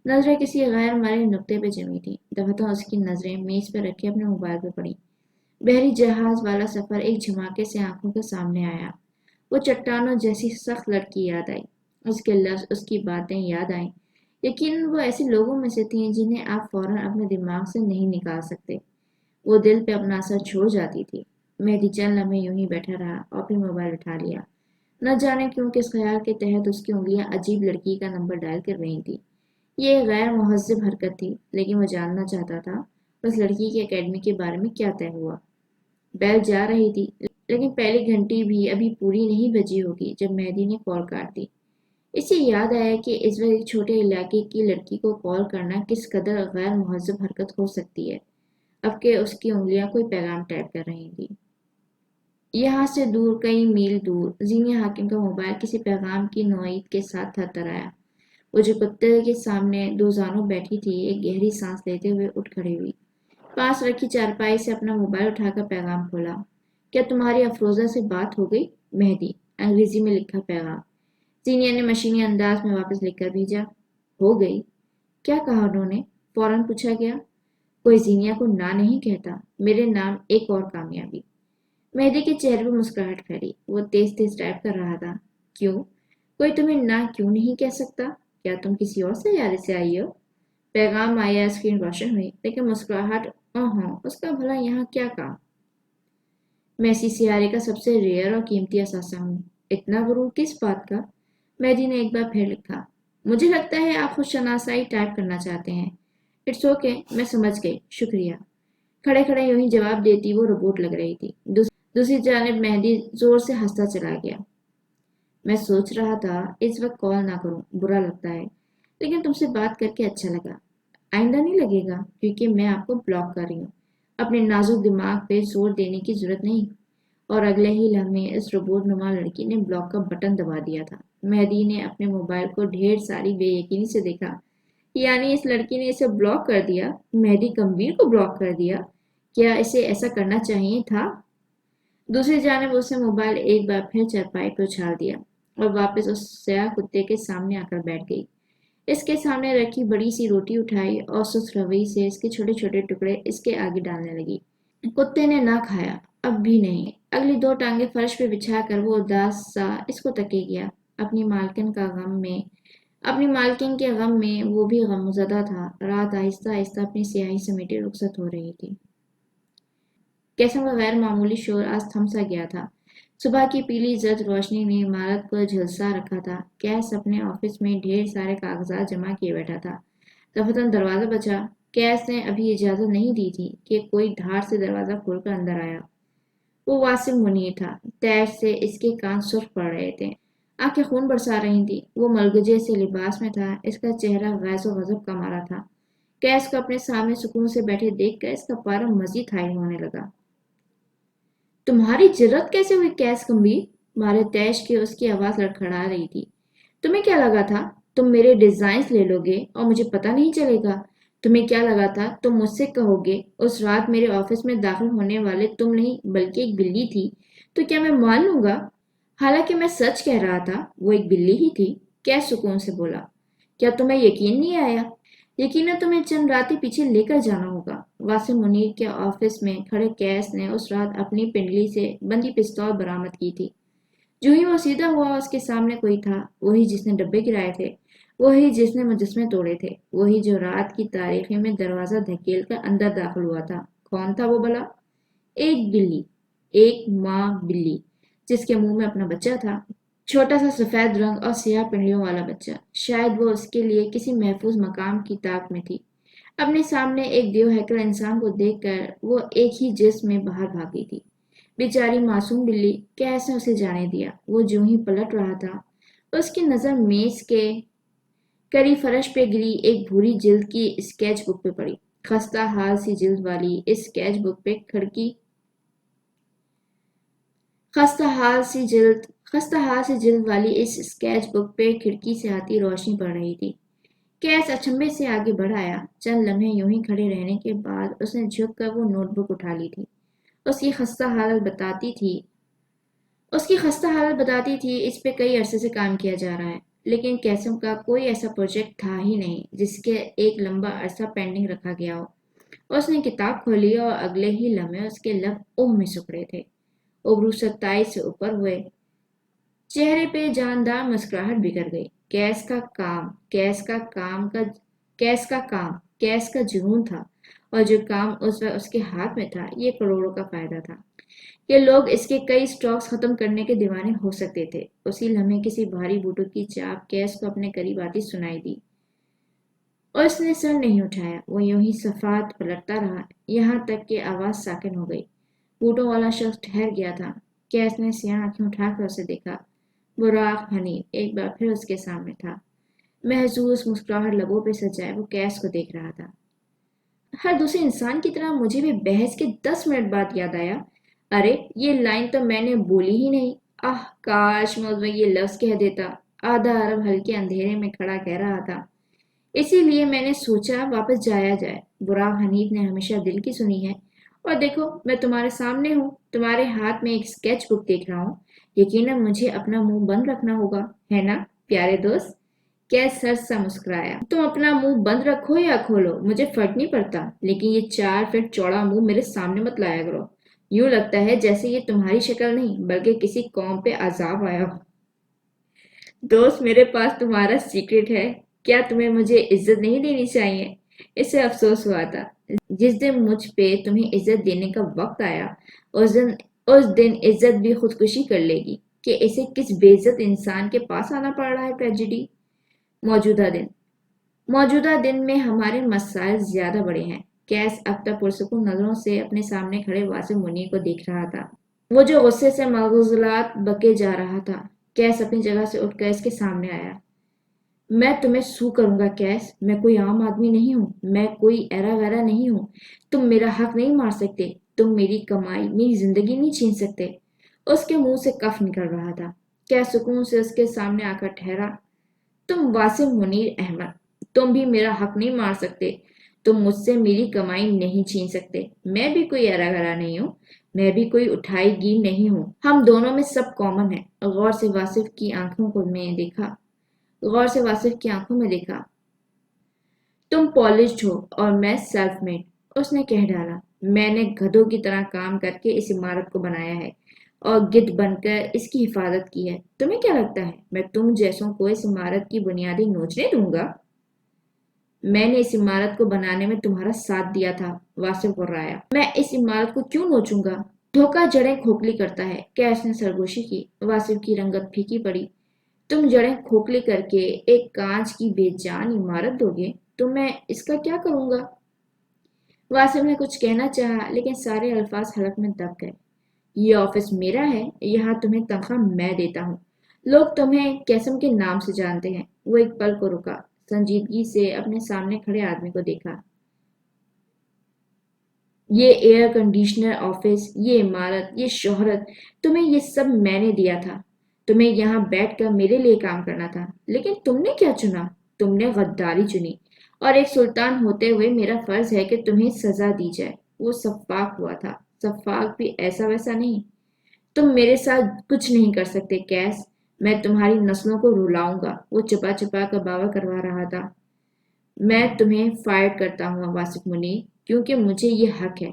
Speaker 1: نظریں کسی غیر مرئی نقطے پہ جمی تھیں۔ دفعتاً اس کی نظریں میز پہ رکھے اپنے موبائل پہ پڑیں۔ بحری جہاز والا سفر ایک جھماکے سے آنکھوں کے سامنے آیا۔ وہ چٹانوں جیسی سخت لڑکی یاد آئی، اس کے لفظ، اس کی باتیں یاد آئیں۔ یقیناً وہ ایسے لوگوں میں سے تھیں جنہیں آپ فوراً اپنے دماغ سے نہیں نکال سکتے۔ وہ دل پہ اپنا اثر چھوڑ جاتی تھی۔ مہدی چند لمحے یوں ہی بیٹھا رہا اور پھر موبائل اٹھا لیا۔ نہ جانے کیوں کس خیال کے تحت اس کی انگلیاں عجیب لڑکی کا نمبر ڈائل کر رہی تھیں۔ یہ ایک غیر مہذب حرکت تھی، لیکن وہ جاننا چاہتا تھا بس لڑکی کی اکیڈمی کے بارے میں کیا طے ہوا۔ بیل جا رہی تھی، لیکن پہلی گھنٹی بھی ابھی پوری نہیں بجی ہوگی جب مہدی نے کال کاٹ دی۔ اسے یاد آیا کہ اس وقت ایک چھوٹے علاقے کی لڑکی کو کال کرنا کس قدر غیر مہذب حرکت ہو سکتی ہے، اب کہ اس کی انگلیاں کوئی پیغام ٹائپ کر رہی تھیں۔ یہاں سے دور، کئی میل دور، زینیا حاکم کا موبائل کسی پیغام کی نوعیت کے ساتھ تھرتھرایا۔ وہ جو کتے کے سامنے دو زانوں بیٹھی تھی، ایک گہری سانس لیتے ہوئے اٹھ کھڑی ہوئی۔ پاس رکھی چارپائی سے اپنا موبائل اٹھا کر پیغام کھولا۔ کیا تمہاری افروزہ سے بات ہو گئی؟ مہدی، انگریزی میں لکھا پیغام۔ زینیا نے مشینی انداز میں واپس لکھ کر بھیجا۔ ہو گئی؟ کیا کہا انہوں نے؟ فوراً پوچھا گیا۔ کوئی زینیا کو نہ نہیں کہتا۔ میرے نام ایک اور کامیابی۔ مہدی کے چہرے پر مسکراہٹ پھیلی۔ وہ تیز تیز ٹائپ کر رہا تھا۔ کیوں؟ کوئی تمہیں نہ کیوں نہیں کہہ سکتا؟ کیا تم کسی اور سیارے سے آئی ہو؟ پیغام آیا، اسکرین روشن ہوئی، لیکن مسکراہٹ اس کا بھلا یہاں کیا کام؟ میں اسی سیارے کا سب سے ریئر اور قیمتی اثاثہ ہوں۔ اتنا غرور کس بات کا؟ مہدی نے ایک بار پھر لکھا۔ مجھے لگتا ہے آپ خود شناسائی ٹائپ کرنا چاہتے ہیں۔ اٹس اوکے، میں سمجھ گئی، شکریہ۔ کھڑے کھڑے یوں ہی جواب دیتی وہ روبوٹ لگ رہی تھی۔ دوسری جانب مہدی زور سے ہنستا چلا گیا۔ میں سوچ رہا تھا اس وقت کال نہ کروں، برا لگتا ہے، لیکن تم سے بات کر کے اچھا لگا۔ آئندہ نہیں لگے گا، کیونکہ میں آپ کو بلاک کر رہی ہوں۔ اپنے نازک دماغ پہ زور دینے کی ضرورت نہیں۔ اور اگلے ہی لمحے اس روبوٹ نما لڑکی نے بلاک کا بٹن دبا دیا تھا۔ مہدی نے اپنے موبائل کو ڈھیر ساری بے یقینی سے دیکھا۔ یعنی اس لڑکی نے اسے بلاک کر دیا؟ مہدی کمبیر کو بلاک کر دیا؟ کیا اسے ایسا کرنا چاہیے تھا؟ دوسری جانب اس نے موبائل ایک بار پھر چارپائی پہ اچھال دیا اور واپس اس سیاہ کتے کے سامنے آ کر بیٹھ گئی۔ اس کے سامنے رکھی بڑی سی روٹی اٹھائی اور سست روی سے اس کے چھوٹے چھوٹے ٹکڑے اس کے آگے ڈالنے لگی۔ کتے نے نہ کھایا، اب بھی نہیں۔ اگلی دو ٹانگیں فرش پہ بچھا کر وہ اداس سا اس کو تکے گیا۔ اپنی مالکن کے غم میں وہ بھی غمزدہ تھا۔ رات آہستہ آہستہ اپنی سیاہی سمیٹے رخصت ہو رہی تھی۔ قیسم کا غیر معمولی شور آج تھم سا گیا تھا۔ صبح کی پیلی زرد روشنی نے عمارت کو جھلسا رکھا تھا۔ کیس اپنے آفس میں ڈھیر سارے کاغذات جمع کیے بیٹھا تھا۔ دفتر دروازہ بجا۔ کیس نے ابھی اجازت نہیں دی تھی کہ کوئی دھاڑ سے دروازہ کھول کر اندر آیا۔ وہ واسم منیر تھا۔ تیش سے اس کے کان سرخ پڑ رہے تھے، آنکھیں خون برسا رہی تھیں۔ وہ ملگجے سے لباس میں تھا، اس کا چہرہ غیظ و غضب کا مارا تھا۔ کیس کو اپنے سامنے سکون سے بیٹھے دیکھ کر اس کا پارا مزید ہائی ہونے لگا۔ تمہاری جرت کیسے ہوئی کیس کمبیر؟ مارے تیش کی اس کی آواز لڑکھڑا رہی تھی۔ تمہیں کیا لگا تھا تم میرے ڈیزائنز لے لو گے اور مجھے پتہ نہیں چلے گا؟ تمہیں کیا لگا تھا تم مجھ سے کہو گے اس رات میرے آفس میں داخل ہونے والے تم نہیں بلکہ ایک بلی تھی؟ تو کیا میں مان لوں گا؟ حالانکہ میں سچ کہہ رہا تھا، وہ ایک بلی ہی تھی۔ کیس سکون سے بولا۔ کیا تمہیں یقین نہیں آیا؟ یقیناً تمہیں چند راتیں پیچھے لے کر جانا ہوگا۔ واسم منیر کے آفس میں کھڑے کیس نے اس رات اپنی پنڈلی سے بندی پستول برآمد کی تھی۔ جو ہی وہ سیدھا ہوا اس کے سامنے کوئی تھا، وہی جس نے ڈبے گرائے تھے، وہی جس نے مجسمے توڑے تھے، وہی جو رات کی تاریکی میں دروازہ دھکیل کر اندر داخل ہوا تھا۔ کون تھا وہ بھلا؟ ایک بلی، ایک ماں بلی جس کے منہ میں اپنا بچہ تھا، چھوٹا سا سفید رنگ اور سیاہ پنڈلیوں والا بچہ۔ شاید وہ اس کے لیے کسی محفوظ مقام کی طاق میں تھی۔ اپنے سامنے ایک دیو ہیکل انسان کو دیکھ کر وہ ایک ہی جسم میں باہر بھاگی تھی۔ بیچاری معصوم بلی، کیسے اسے جانے دیا؟ وہ جو ہی پلٹ رہا تھا، اس کی نظر میز کے کری فرش پہ گری ایک بھوری جلد کی اسکیچ بک پہ پڑی۔ خستہ حال سی جلد والی اس اسکیچ بک پہ کھڑکی سے آتی روشنی پڑ رہی تھی۔ کیس اچنبھے سے آگے بڑھ آیا۔ چند لمحے یوں ہی کھڑے رہنے کے بعد اس نے جھک کر وہ نوٹ بک اٹھا لی تھی۔ اس کی خستہ حالت بتاتی تھی اس پہ کئی عرصے سے کام کیا جا رہا ہے، لیکن قیسم کا کوئی ایسا پروجیکٹ تھا ہی نہیں جس کے ایک لمبا عرصہ پینڈنگ رکھا گیا ہو۔ اس نے کتاب کھولی اور اگلے ہی لمحے اس کے لب اوہ میں سکڑے تھے۔ ابرو 27 سے اوپر ہوئے، چہرے پہ جاندار مسکراہٹ بکھر گئی۔ کیس کا جنون تھا، اور جو کام اس وقت اس کے ہاتھ میں تھا یہ کروڑوں کا فائدہ تھا کہ لوگ اس کے کئی سٹاکس ختم کرنے کے دیوانے ہو سکتے تھے۔ اسی لمحے کسی بھاری بوٹوں کی چاپ کیس کو اپنے قریب آتی سنائی دی اور اس نے سر نہیں اٹھایا۔ وہ یوں ہی صفحات پلٹتا رہا یہاں تک کہ آواز ساکن ہو گئی۔ بوٹوں والا شخص ٹھہر گیا تھا۔ کیس نے سیاہ آنکھیں اٹھا کر اسے دیکھا۔ براق حنیف ایک بار پھر اس کے سامنے تھا۔ محظوظ مسکراہٹ لبوں پہ سجائے وہ کیس کو دیکھ رہا تھا۔ ہر دوسرے انسان کی طرح مجھے بھی بحث کے 10 منٹ بعد یاد آیا، ارے یہ لائن تو میں نے بولی ہی نہیں۔ کاش میں اس وقت یہ لفظ کہہ دیتا۔ آدھا عرب ہلکے اندھیرے میں کھڑا کہہ رہا تھا، اسی لیے میں نے سوچا واپس جایا جائے۔ براق حنیف نے ہمیشہ دل کی سنی ہے، اور دیکھو میں تمہارے سامنے ہوں، تمہارے ہاتھ میں ایک اسکیچ بک دیکھ رہا ہوں، یقیناً مجھے اپنا منہ بند رکھنا ہوگا، ہے نا پیارے دوست؟ کیس سر سا مسکرایا۔ تم اپنا منہ بند رکھو یا کھولو مجھے فرق نہیں پڑتا، لیکن یہ 4 فٹ چوڑا منہ میرے سامنے مت لایا کرو، یوں لگتا ہے جیسے یہ تمہاری شکل نہیں بلکہ کسی قوم پہ عذاب آیا ہو۔ دوست میرے پاس تمہارا سیکرٹ ہے، کیا تمہیں مجھے عزت نہیں دینی چاہیے؟ اسے افسوس ہوا تھا، جس دن مجھ پہ تمہیں عزت دینے کا وقت آیا اس دن عزت بھی خودکشی کر لے گی کہ اسے کس بے عزت انسان کے پاس آنا پڑ رہا ہے۔ ٹریجڈی موجودہ دن میں ہمارے مسائل زیادہ بڑے ہیں۔ کیس اب تک پرسکون نظروں سے اپنے سامنے کھڑے واسم منیر کو دیکھ رہا تھا، وہ جو غصے سے مغزلات بکے جا رہا تھا۔ کیس اپنی جگہ سے اٹھ کر اس کے سامنے آیا۔ میں تمہیں سو کروں گا کیس، میں کوئی عام آدمی نہیں ہوں، میں کوئی ایرا ویرا نہیں ہوں، تم میرا حق نہیں مار سکتے، تم میری کمائی میری زندگی نہیں چھین سکتے۔ اس کے منہ سے کف نکل رہا تھا۔ کیا سکون سے اس کے سامنے آ کر ٹھہرا۔ تم واسف منیر احمد، تم بھی میرا حق نہیں مار سکتے، تم مجھ سے میری کمائی نہیں چھین سکتے۔ میں بھی کوئی ایرا گرا نہیں ہوں، میں بھی کوئی اٹھائی گیر نہیں ہوں، ہم دونوں میں سب کامن ہے۔ غور سے واصف کی آنکھوں میں دیکھا۔ تم پالشڈ ہو اور میں سیلف میڈ، اس نے کہہ ڈالا۔ میں نے گدھوں کی طرح کام کر کے اس عمارت کو بنایا ہے اور گدھ بن کر اس کی حفاظت کی ہے۔ تمہیں کیا لگتا ہے میں تم جیسوں کو اس عمارت کی بنیادیں نوچنے دوں گا؟ میں نے اس عمارت کو بنانے میں تمہارا ساتھ دیا تھا، واصف غرایا۔ میں اس عمارت کو کیوں نوچوں گا؟ دھوکہ جڑیں کھوکھلی کرتا ہے، کیس نے سرگوشی کی۔ واصف کی رنگت پھیکی پڑی۔ تم جڑیں کھوکھلی کر کے ایک کانچ کی بے جان عمارت دو گے تو میں اس کا کیا کروں گا؟ واصف نے کچھ کہنا چاہا لیکن سارے الفاظ حلق میں دب گئے۔ یہ آفس میرا ہے، یہاں تمہیں تنخواہ میں دیتا ہوں، لوگ تمہیں قسم کے نام سے جانتے ہیں۔ وہ ایک پل کو رکا، سنجیدگی سے اپنے سامنے کھڑے آدمی کو دیکھا۔ یہ ایئر کنڈیشنر آفس، یہ عمارت، یہ شہرت، تمہیں یہ سب میں نے دیا تھا۔ تمہیں یہاں بیٹھ کر میرے لیے کام کرنا تھا، لیکن تم نے کیا چنا؟ تم نے غداری چنی، اور ایک سلطان ہوتے ہوئے میرا فرض ہے کہ تمہیں سزا دی جائے۔ وہ شفاق ہوا تھا، شفاق بھی ایسا ویسا نہیں۔ تم میرے ساتھ کچھ نہیں کر سکتے کیس، میں تمہاری نسلوں کو رلاؤں گا۔ وہ چپا چپا کر بابا کروا رہا تھا۔ میں تمہیں فائر کرتا ہوں واصف منیر، کیونکہ مجھے یہ حق ہے۔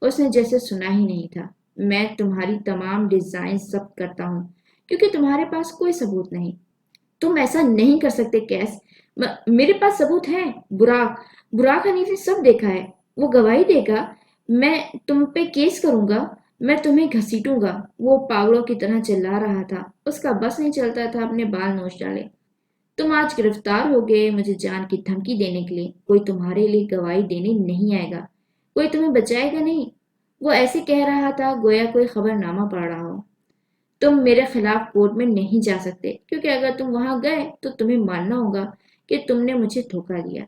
Speaker 1: اس نے جیسے سنا ہی نہیں تھا۔ میں تمہاری تمام ڈیزائن ضبط کرتا ہوں کیونکہ تمہارے پاس کوئی ثبوت نہیں۔ تم ایسا نہیں کر سکتے کیس، میرے پاس ثبوت ہے۔ براق حنیف نے سب دیکھا ہے، وہ گواہی دے گا۔ میں تم پہ کیس کروں گا، میں تمہیں گھسیٹوں گا۔ وہ پاگلوں کی طرح چلا رہا تھا، اس کا بس نہیں چلتا تھا اپنے بال نوچ ڈالے۔ تم آج گرفتار ہو گئے مجھے جان کی دھمکی دینے کے لیے، کوئی تمہارے لیے گواہی دینے نہیں آئے گا، کوئی تمہیں بچائے گا نہیں۔ وہ ایسے کہہ رہا تھا گویا کوئی خبر نامہ پڑھ رہا ہو۔ تم میرے خلاف کورٹ میں نہیں جا سکتے کیونکہ اگر تم وہاں گئے تو تمہیں ماننا ہوگا کہ تم نے مجھے دھوکہ دیا۔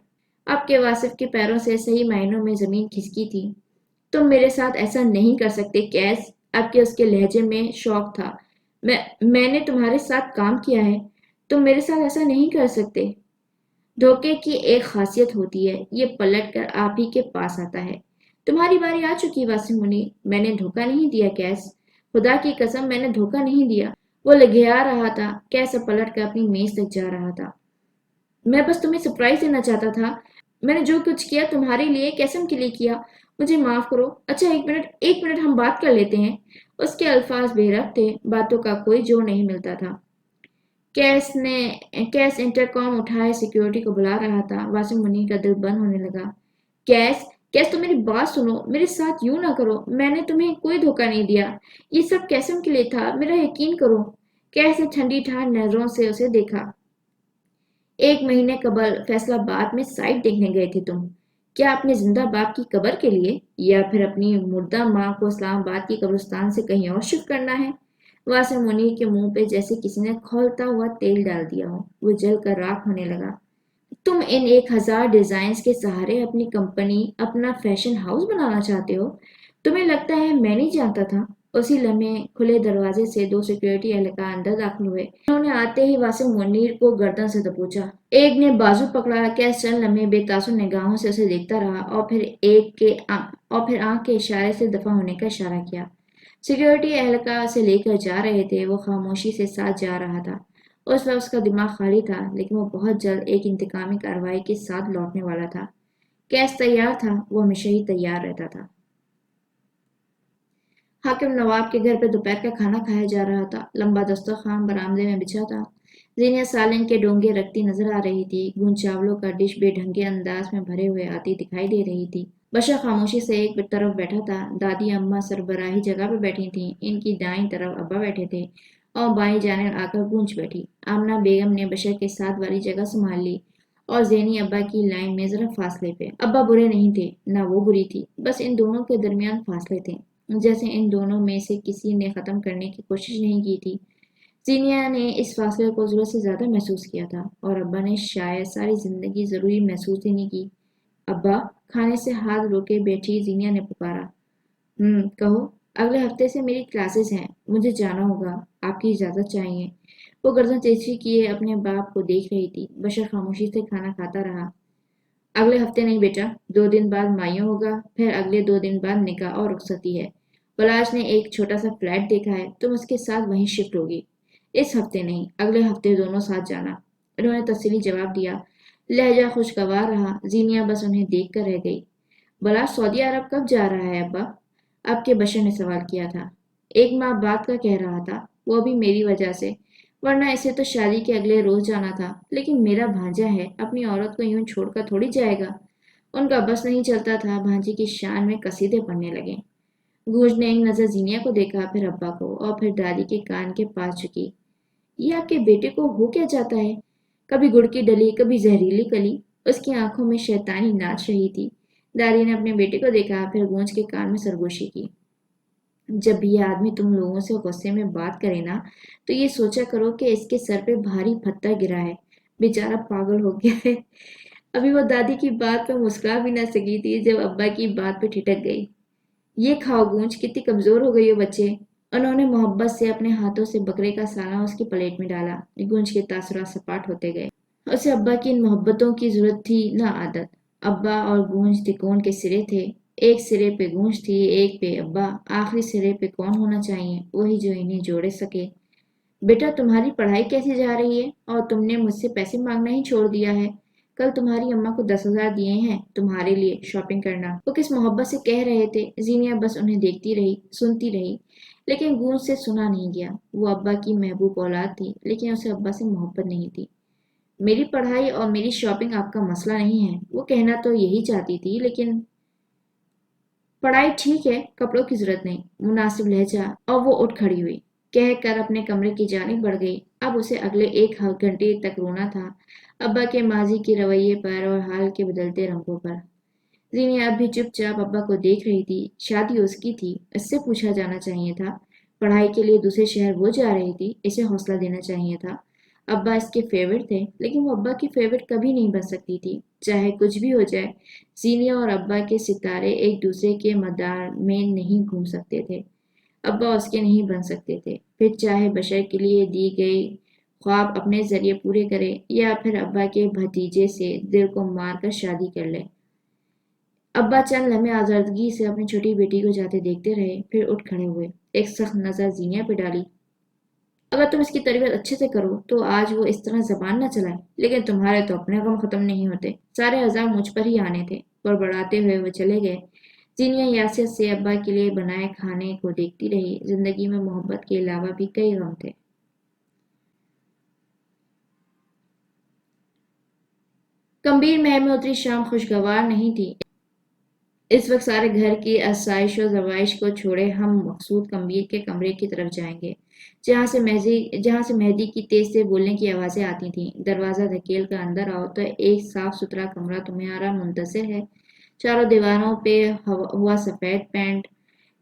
Speaker 1: اب کے واصف کے پیروں سے صحیح معنوں میں زمین کھسکی تھی۔ تم میرے ساتھ ایسا نہیں کر سکتے کیس، اب کے اس کے لہجے میں شوق تھا۔ میں نے تمہارے ساتھ کام کیا ہے، تم میرے ساتھ ایسا نہیں کر سکتے۔ دھوکے کی ایک خاصیت ہوتی ہے، یہ پلٹ کر آپ ہی کے پاس آتا ہے۔ تمہاری باری آ چکی واصف منیر، میں نے دھوکہ نہیں دیا کیس، خدا کی قسم میں نے دھوکہ نہیں دیا۔ وہ لگیا رہا تھا، کیسے پلٹ کر اپنی میز تک جا رہا تھا۔ میں بس تمہیں سرپرائز دینا چاہتا تھا، میں نے جو کچھ کیا تمہارے لیے قسم کے لیے کیا، مجھے معاف کرو۔ اچھا ایک منٹ ہم بات کر لیتے ہیں۔ اس کے الفاظ بے ربط تھے، باتوں کا کوئی جوڑ نہیں ملتا تھا۔ کیس انٹرکام اٹھائے سیکیورٹی کو بلا رہا تھا۔ واصف منیر کا دل بند ہونے لگا۔ کیس تم میری بات سنو، میرے ساتھ یوں نہ کرو، میں نے تمہیں کوئی دھوکہ نہیں دیا، یہ سب قسم کے لیے تھا، میرا یقین کرو۔ کیس نے ٹھنڈی ٹھار نظروں سے اسے دیکھا۔ 1 مہینے قبل فیصل آباد میں سائٹ دیکھنے گئے تھے تم، کیا اپنے زندہ باپ کی قبر کے لیے، یا پھر اپنی مردہ ماں کو اسلام آباد کی قبرستان سے کہیں اور شفٹ کرنا ہے؟ واصف منیر کے منہ پہ جیسے کسی نے کھولتا ہوا تیل ڈال دیا ہو، وہ جل کر راکھ ہونے لگا۔ تم ان 1000 ڈیزائنز کے سہارے اپنی کمپنی، اپنا فیشن ہاؤس بنانا چاہتے ہو؟ تمہیں لگتا ہے میں نہیں جانتا تھا؟ اسی لمحے کھلے دروازے سے 2 سیکیورٹی اہلکار اندر داخل ہوئے۔ انہوں نے آتے ہی واصف منیر کو گردن سے دبوچا۔ ایک نے بازو پکڑا، کیس چند لمحے بے تاثر نگاہوں سے اسے دیکھتا رہا اور پھر آنکھ کے اشارے سے دفع ہونے کا اشارہ کیا۔ سیکیورٹی اہلکار اسے لے کر جا رہے تھے، وہ خاموشی سے ساتھ جا رہا تھا۔ اس وقت اس کا دماغ خالی تھا، لیکن وہ بہت جلد ایک انتقامی کارروائی کے ساتھ لوٹنے والا تھا۔ کیس تیار تھا، وہ ہمیشہ ہی تیار رہتا تھا۔ حاکم نواب کے گھر پہ دوپہر کا کھانا کھایا جا رہا تھا۔ لمبا دسترخوان برآمدے میں بچھا تھا۔ زینیہ سالن کے ڈونگے رکھتی نظر آ رہی تھی۔ گون چاولوں کا ڈش بے ڈھنگے انداز میں بھرے ہوئے آتی دکھائی دے رہی تھی۔ بشر خاموشی سے ایک طرف بیٹھا تھا۔ دادی اماں سربراہی جگہ پہ بیٹھی تھیں، ان کی دائیں طرف ابا بیٹھے تھے اور بائیں جانب آ کر گونج بیٹھی۔ آمنہ بیگم نے بشر کے ساتھ والی جگہ سنبھال لی اور زینی ابا کی لائن میں ذرا فاصلے پہ۔ ابا برے نہیں تھے، نہ وہ بری تھی، بس ان دونوں کے درمیان فاصلے تھے، جیسے ان دونوں میں سے کسی نے ختم کرنے کی کوشش نہیں کی تھی۔ زینیہ نے اس فاصلے کو ضرورت سے زیادہ محسوس کیا تھا اور ابا نے شاید ساری زندگی ضروری محسوس ہی نہیں کی۔ ابا، کھانے سے ہاتھ روکے بیٹھی زینیہ نے پکارا۔ کہو۔ اگلے ہفتے سے میری کلاسز ہیں، مجھے جانا ہوگا، آپ کی اجازت چاہیے۔ وہ گردن تیزی کیے اپنے باپ کو دیکھ رہی تھی۔ بشر خاموشی سے کھانا کھاتا رہا۔ اگلے ہفتے نہیں بیٹا، 2 دن بعد مائیوں ہوگا، پھر اگلے 2 دن بعد نکاح اور رخصتی ہے۔ پلاش نے ایک چھوٹا سا فلیٹ دیکھا ہے، تم اس کے ساتھ وہیں شفٹ ہوگی۔ اس ہفتے نہیں، اگلے ہفتے دونوں ساتھ جانا، انہوں نے تفصیلی جواب دیا۔ لہجہ خوشگوار رہا۔ زینیا بس انہیں دیکھ کر رہ گئی۔ بلاش سعودی عرب کب جا رہا ہے ابا؟ آپ کے بشر نے سوال کیا تھا۔ 1 ماہ بعد کا کہہ رہا تھا، وہ بھی میری وجہ سے، ورنہ اسے تو شادی کے اگلے روز جانا تھا، لیکن میرا بھانجا ہے، اپنی عورت کو یوں چھوڑ کر تھوڑی جائے گا۔ ان کا بس نہیں چلتا تھا، بھانجے کی شان میں قصیدے پڑھنے لگے۔ گونج نے ایک نظر زینیا کو دیکھا، پھر ابا کو، اور پھر دادی کے کان کے پاس جھکی۔ یہ آپ کے بیٹے کو ہو کیا جاتا ہے؟ کبھی گڑ کی ڈلی، کبھی زہریلی کلی۔ اس کی آنکھوں میں شیطانی ناچ رہی تھی۔ دادی نے اپنے بیٹے کو دیکھا، پھر گونج کے کان میں سرگوشی کی۔ جب بھی یہ آدمی تم لوگوں سے غصے میں بات کرے نا، تو یہ سوچا کرو کہ اس کے سر پہ بھاری پتھر گرا ہے، بیچارہ پاگل ہو گیا ہے۔ ابھی وہ دادی کی بات پہ مسکرا بھی نہ سکی تھی جب ابا کی بات پہ ٹھٹک گئی۔ یہ کھاؤ گونج، کتنی کمزور ہو گئی ہو بچے۔ انہوں نے محبت سے اپنے ہاتھوں سے بکرے کا سالن اس کی پلیٹ میں ڈالا۔ گونج کے تاثرات سپاٹ ہوتے گئے۔ اسے ابا کی ان محبتوں کی ضرورت تھی نہ عادت۔ ابا اور گونج تکون کے سرے تھے، ایک سرے پہ گونج تھی، ایک پہ ابا، آخری سرے پہ کون ہونا چاہیے؟ وہی جو انہیں جوڑے سکے۔ بیٹا تمہاری پڑھائی کیسی جا رہی ہے؟ اور تم نے مجھ سے پیسے مانگنا ہی چھوڑ دیا ہے۔ کل تمہاری اماں کو 10,000 دیے ہیں تمہارے لیے شاپنگ کرنا۔ وہ کس محبت سے کہہ رہے تھے؟ زینیا بس انہیں دیکھتی رہی، سنتی رہی، لیکن گونج سے سنا نہیں گیا۔ وہ ابا کی محبوب اولاد تھی، لیکن اسے ابا سے محبت نہیں تھی۔ میری پڑھائی اور میری شاپنگ آپ کا مسئلہ نہیں ہے، وہ کہنا تو یہی چاہتی تھی، لیکن پڑھائی ٹھیک ہے، کپڑوں کی ضرورت نہیں، مناسب لہجہ، اور وہ اٹھ کھڑی ہوئی، کہہ کر اپنے کمرے کی جانب بڑھ گئی۔ اب اسے اگلے 1 گھنٹے تک رونا تھا، ابا کے ماضی کے رویے پر اور حال کے بدلتے رنگوں پر۔ زینیا اب بھی چپ چاپ ابا کو دیکھ رہی تھی۔ شادی اس کی تھی، اس سے پوچھا جانا چاہیے تھا۔ پڑھائی کے لیے دوسرے شہر وہ جا رہی تھی، اسے حوصلہ دینا چاہیے تھا۔ ابا اس کے فیورٹ تھے، لیکن وہ ابا کی فیورٹ کبھی نہیں بن سکتی تھی، چاہے کچھ بھی ہو جائے۔ زینیا اور ابا کے ستارے ایک دوسرے کے مدار میں نہیں گھوم سکتے تھے، ابا اس کے نہیں بن سکتے تھے، پھر چاہے بشر کے لیے دی گئی خواب اپنے ذریعے پورے کرے، یا پھر ابا کے بھتیجے سے دل کو مار کر شادی کر لے۔ ابا چند لمحے آزردگی سے اپنی چھوٹی بیٹی کو جاتے دیکھتے رہے، پھر اٹھ کھڑے ہوئے، ایک سخت نظر زینیا پہ ڈالی۔ اگر تم اس کی تربیت اچھے سے کرو تو آج وہ اس طرح زبان نہ چلائے، لیکن تمہارے تو اپنے غم ختم نہیں ہوتے، سارے عذاب مجھ پر ہی آنے تھے۔ بڑبڑاتے ہوئے وہ چلے گئے۔ زینیا یاسر سے ابا کے لیے بنائے کھانے کو دیکھتی رہی۔ زندگی میں محبت کے علاوہ بھی کئی غم تھے۔ کمبیر محل میں اتری شام خوشگوار نہیں تھی۔ اس وقت سارے گھر کی آسائش و زوائش کو چھوڑے ہم مقصود کمبیر کے کمرے کی طرف جائیں گے، جہاں سے مہدی کی تیز سے بولنے کی آوازیں آتی تھیں۔ دروازہ دھکیل کر اندر آؤ تو ایک صاف ستھرا کمرہ تمہارا منتظر ہے۔ چاروں دیواروں پہ ہوا سفید پینٹ،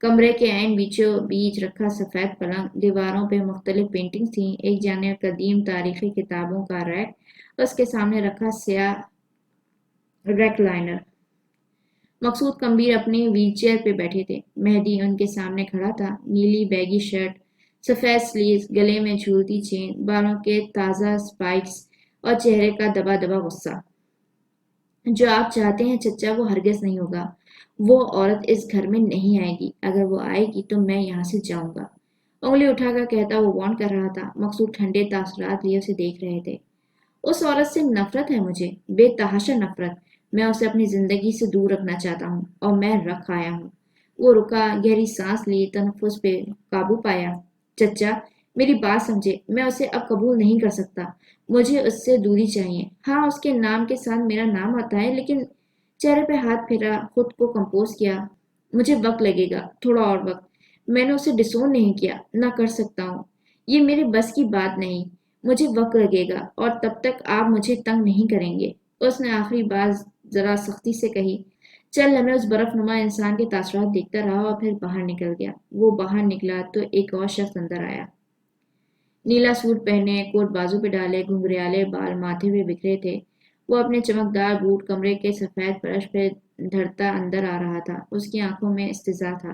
Speaker 1: کمرے کے عین بیچوں بیچ رکھا سفید پلنگ، دیواروں پہ مختلف پینٹنگز تھیں، ایک جانب قدیم تاریخی کتابوں کا ریک، اس کے سامنے رکھا سیاہ ریک لائنر۔ مقصود کمبیر اپنی ویل چیئر پہ بیٹھے تھے، مہدی ان کے سامنے کھڑا تھا، نیلی بیگی شرٹ، سفید سلیوز، گلے میں جھولتی چین، بالوں کے تازہ سپائکس، اور چہرے کا دبا دبا غصہ۔ جو آپ چاہتے ہیں چچا وہ ہرگز نہیں ہوگا، وہ عورت اس گھر میں نہیں آئے گی، اگر وہ آئے گی تو میں یہاں سے جاؤں گا۔ انگلی اٹھا کر کہتا وہ وارن کر رہا تھا۔ مقصود ٹھنڈے تاثرات لیے اسے دیکھ رہے تھے۔ اس عورت سے نفرت ہے مجھے، بے تحاشا نفرت، میں اسے اپنی زندگی سے دور رکھنا چاہتا ہوں، اور میں رکھ آیا ہوں۔ وہ رکا، گہری سانس لی، تنفس پہ قابو پایا۔ چچا میری بات سمجھے، میں اسے اب قبول نہیں کر سکتا، مجھے اس سے دوری چاہیے۔ ہاں اس کے نام کے ساتھ میرا نام آتا ہے، لیکن چہرے پہ ہاتھ پھیرا، خود کو کمپوز کیا۔ مجھے وقت لگے گا، تھوڑا اور وقت، میں نے اسے ڈسون نہیں کیا، نہ کر سکتا ہوں، یہ میرے بس کی بات نہیں، مجھے وقت لگے گا، اور تب تک آپ مجھے تنگ نہیں کریں گے۔ اس نے آخری بات ذرا سختی سے کہی۔ چند لمحے اس برف نما انسان کے تاثرات دیکھتا رہا اور پھر باہر نکل گیا۔ وہ باہر نکلا تو ایک اور شخص اندر آیا۔ نیلا سوٹ پہنے، کوٹ بازو پہ ڈالے، گھنگریالے بال ماتھے پہ بکھرے تھے، وہ اپنے چمکدار بوٹ کمرے کے سفید فرش پہ دھڑتا اندر آ رہا تھا۔ اس کی آنکھوں میں استضاء تھا۔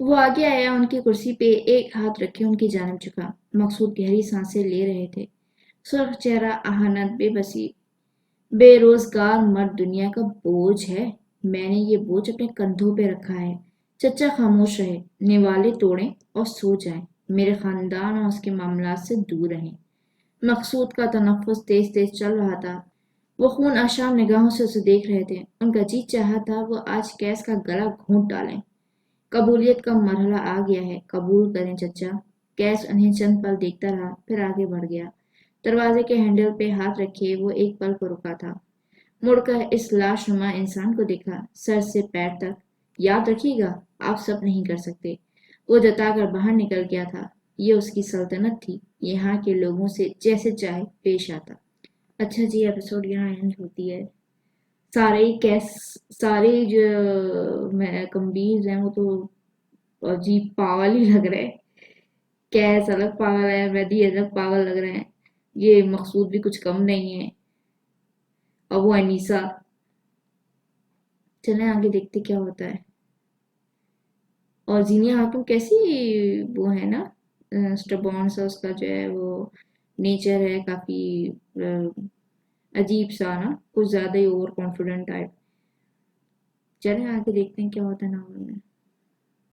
Speaker 1: وہ آگے آیا، ان کی کرسی پہ ایک ہاتھ رکھے ان کی جانب جھکا۔ مقصود گہری سانسیں لے رہے تھے۔ سرخ چہرہ، اہانت، بے بسی۔ بے روزگار مرد دنیا کا بوجھ ہے۔ میں نے یہ بوجھ اپنے کندھوں پہ رکھا ہے۔ چچا خاموش رہے۔ نوالے توڑیں اور سو جائیں۔ میرے خاندان اور اس کے معاملات سے دور رہیں۔ مقصود کا تنفس تیز تیز چل رہا تھا۔ وہ خون آشام نگاہوں سے اسے دیکھ رہے تھے۔ ان کا جی چاہا تھا وہ آج کیس کا گلا گھونٹ ڈالیں۔ قبولیت کا مرحلہ آ گیا ہے، قبول کریں چچا۔ کیس انہیں چند پل دیکھتا رہا، پھر آگے بڑھ گیا۔ دروازے کے ہینڈل پہ ہاتھ رکھے وہ ایک پل کو رکا تھا۔ مڑ کر اس لاش نما انسان کو دیکھا، سر سے پیر تک۔ یاد رکھیے گا، آپ سب نہیں کر سکتے۔ وہ جتا کر باہر نکل گیا تھا۔ یہ اس کی سلطنت تھی، یہاں کے لوگوں سے جیسے چاہے پیش آتا۔ اچھا جی، ایپیسوڈ یہاں اینڈ ہوتی ہے۔ سارے جو کمبیز ہیں وہ تو عجیب پاگل ہی لگ رہے ہیں۔ کیس الگ پاگل ہے، ویدی الگ پاگل لگ رہے ہیں، یہ مقصود بھی کچھ کم نہیں ہے، اور وہ انیسا۔ چلیں آگے دیکھتے کیا ہوتا ہے۔ اور زینیا خاتون کیسی وہ ہے نا، اسٹبون سا اس کا جو ہے وہ نیچر ہے، کافی عجیب سا نا، کچھ زیادہ ہی اوور کانفیڈنٹ ٹائپ۔ چلیں آگے دیکھتے ہیں کیا ہوتا ہے ناول میں۔